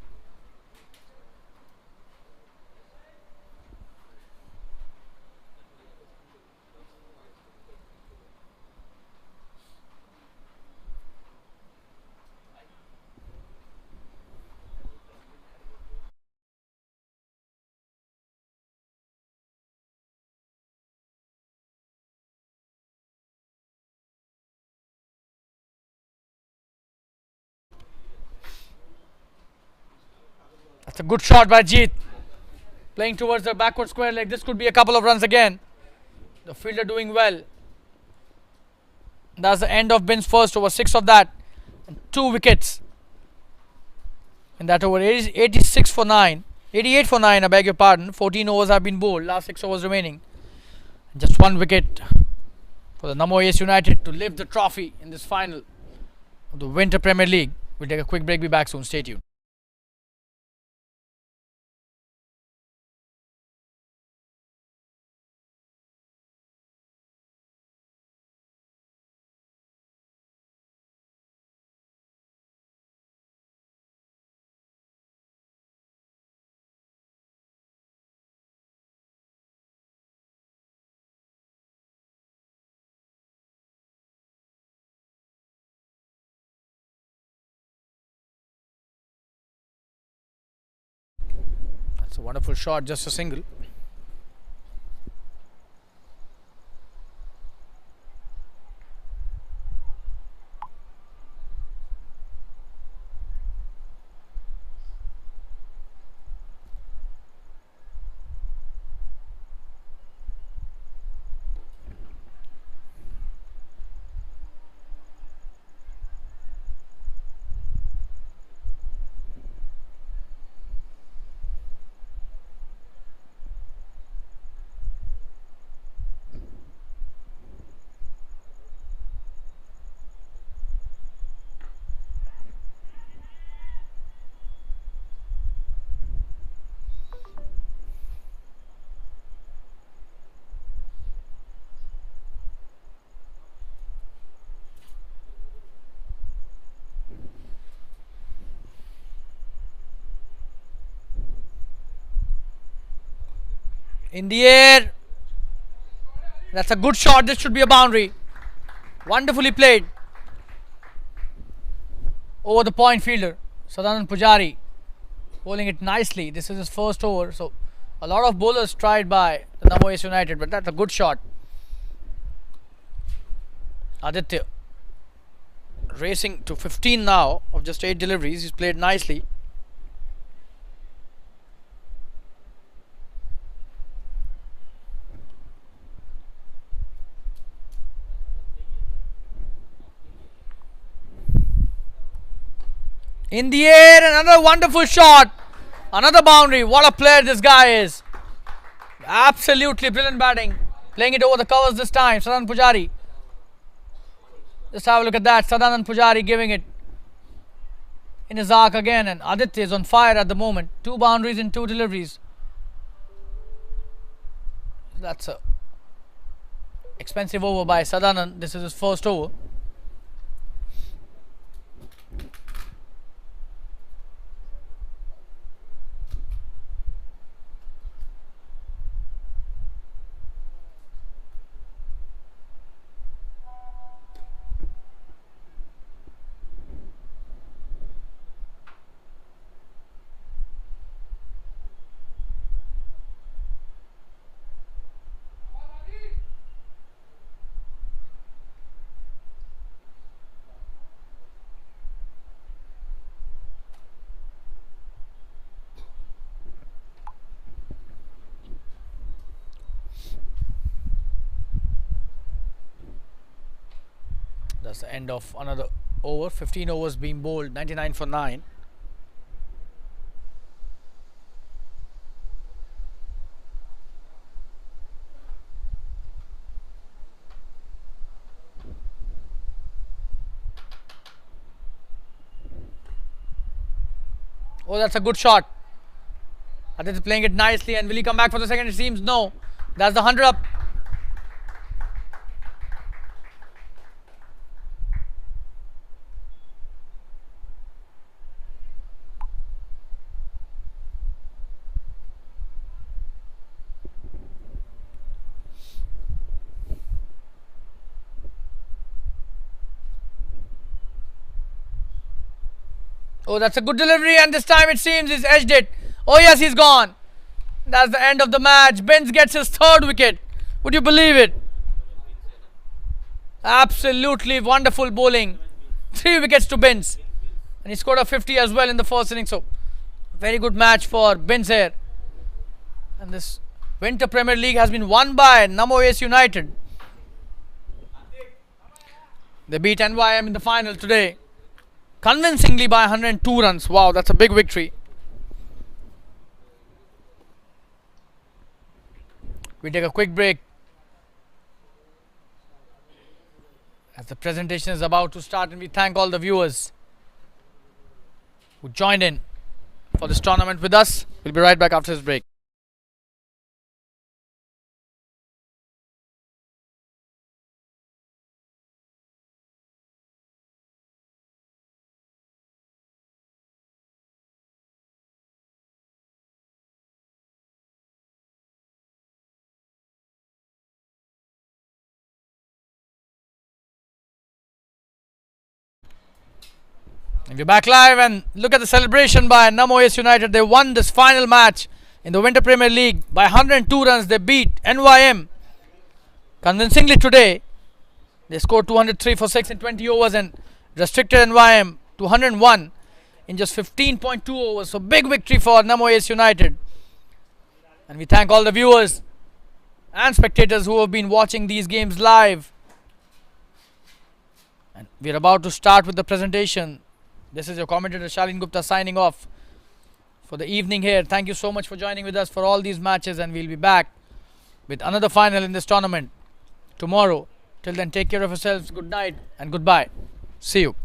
That's a good shot by Jeet. Playing towards the backward square leg. This could be a couple of runs again. The fielder doing well. That's the end of Bin's first over. 6 of that. And 2 wickets. In that over. 86 for 9. 88 for 9, I beg your pardon. 14 overs have been bowled. Last 6 overs remaining. And just 1 wicket for the Namo-Ace United to lift the trophy in this final of the Winter Premier League. We'll take a quick break. Be back soon. Stay tuned. That's a wonderful shot. Just a single. In the air. That's a good shot. This should be a boundary. Wonderfully played. Over the point fielder. Sadanand Pujari bowling it nicely. This is his first over. So a lot of bowlers tried by the Namo-Ace United, but that's a good shot. Aditya racing to 15 now of just 8 deliveries. He's played nicely. In the air, another wonderful shot. Another boundary. What a player this guy is. Absolutely brilliant batting. Playing it over the covers this time. Sadanand Pujari. Just have a look at that. Sadanand Pujari giving it in his arc again. And Aditya is on fire at the moment. 2 boundaries and 2 deliveries. That's a expensive over by Sadanand. This is his first over. That's the end of another over. 15 overs being bowled, 99 for 9. Oh, that's a good shot. Adit is playing it nicely, and will he come back for the second? It seems no. That's the 100 up. Oh, that's a good delivery, and this time it seems he's edged it. Oh yes, he's gone. That's the end of the match. Binns gets his third wicket. Would you believe it? Absolutely wonderful bowling. 3 wickets to Binns. And he scored a 50 as well in the first inning. So, very good match for Binns here. And this Winter Premier League has been won by Namo-Ace United. They beat NYM in the final today, convincingly by 102 runs. Wow, that's a big victory. We take a quick break as the presentation is about to start, and we thank all the viewers who joined in for this tournament with us. We'll be right back after this break. And we're back live, and look at the celebration by Namo-Ace United. They won this final match in the Winter Premier League by 102 runs. They beat NYM convincingly today. They scored 203 for 6 in 20 overs and restricted NYM to 101 in just 15.2 overs. So big victory for Namo-Ace United. And we thank all the viewers and spectators who have been watching these games live. And we're about to start with the presentation. This is your commentator Shalin Gupta signing off for the evening here. Thank you so much for joining with us for all these matches, and we'll be back with another final in this tournament tomorrow. Till then, take care of yourselves. Good night and goodbye. See you.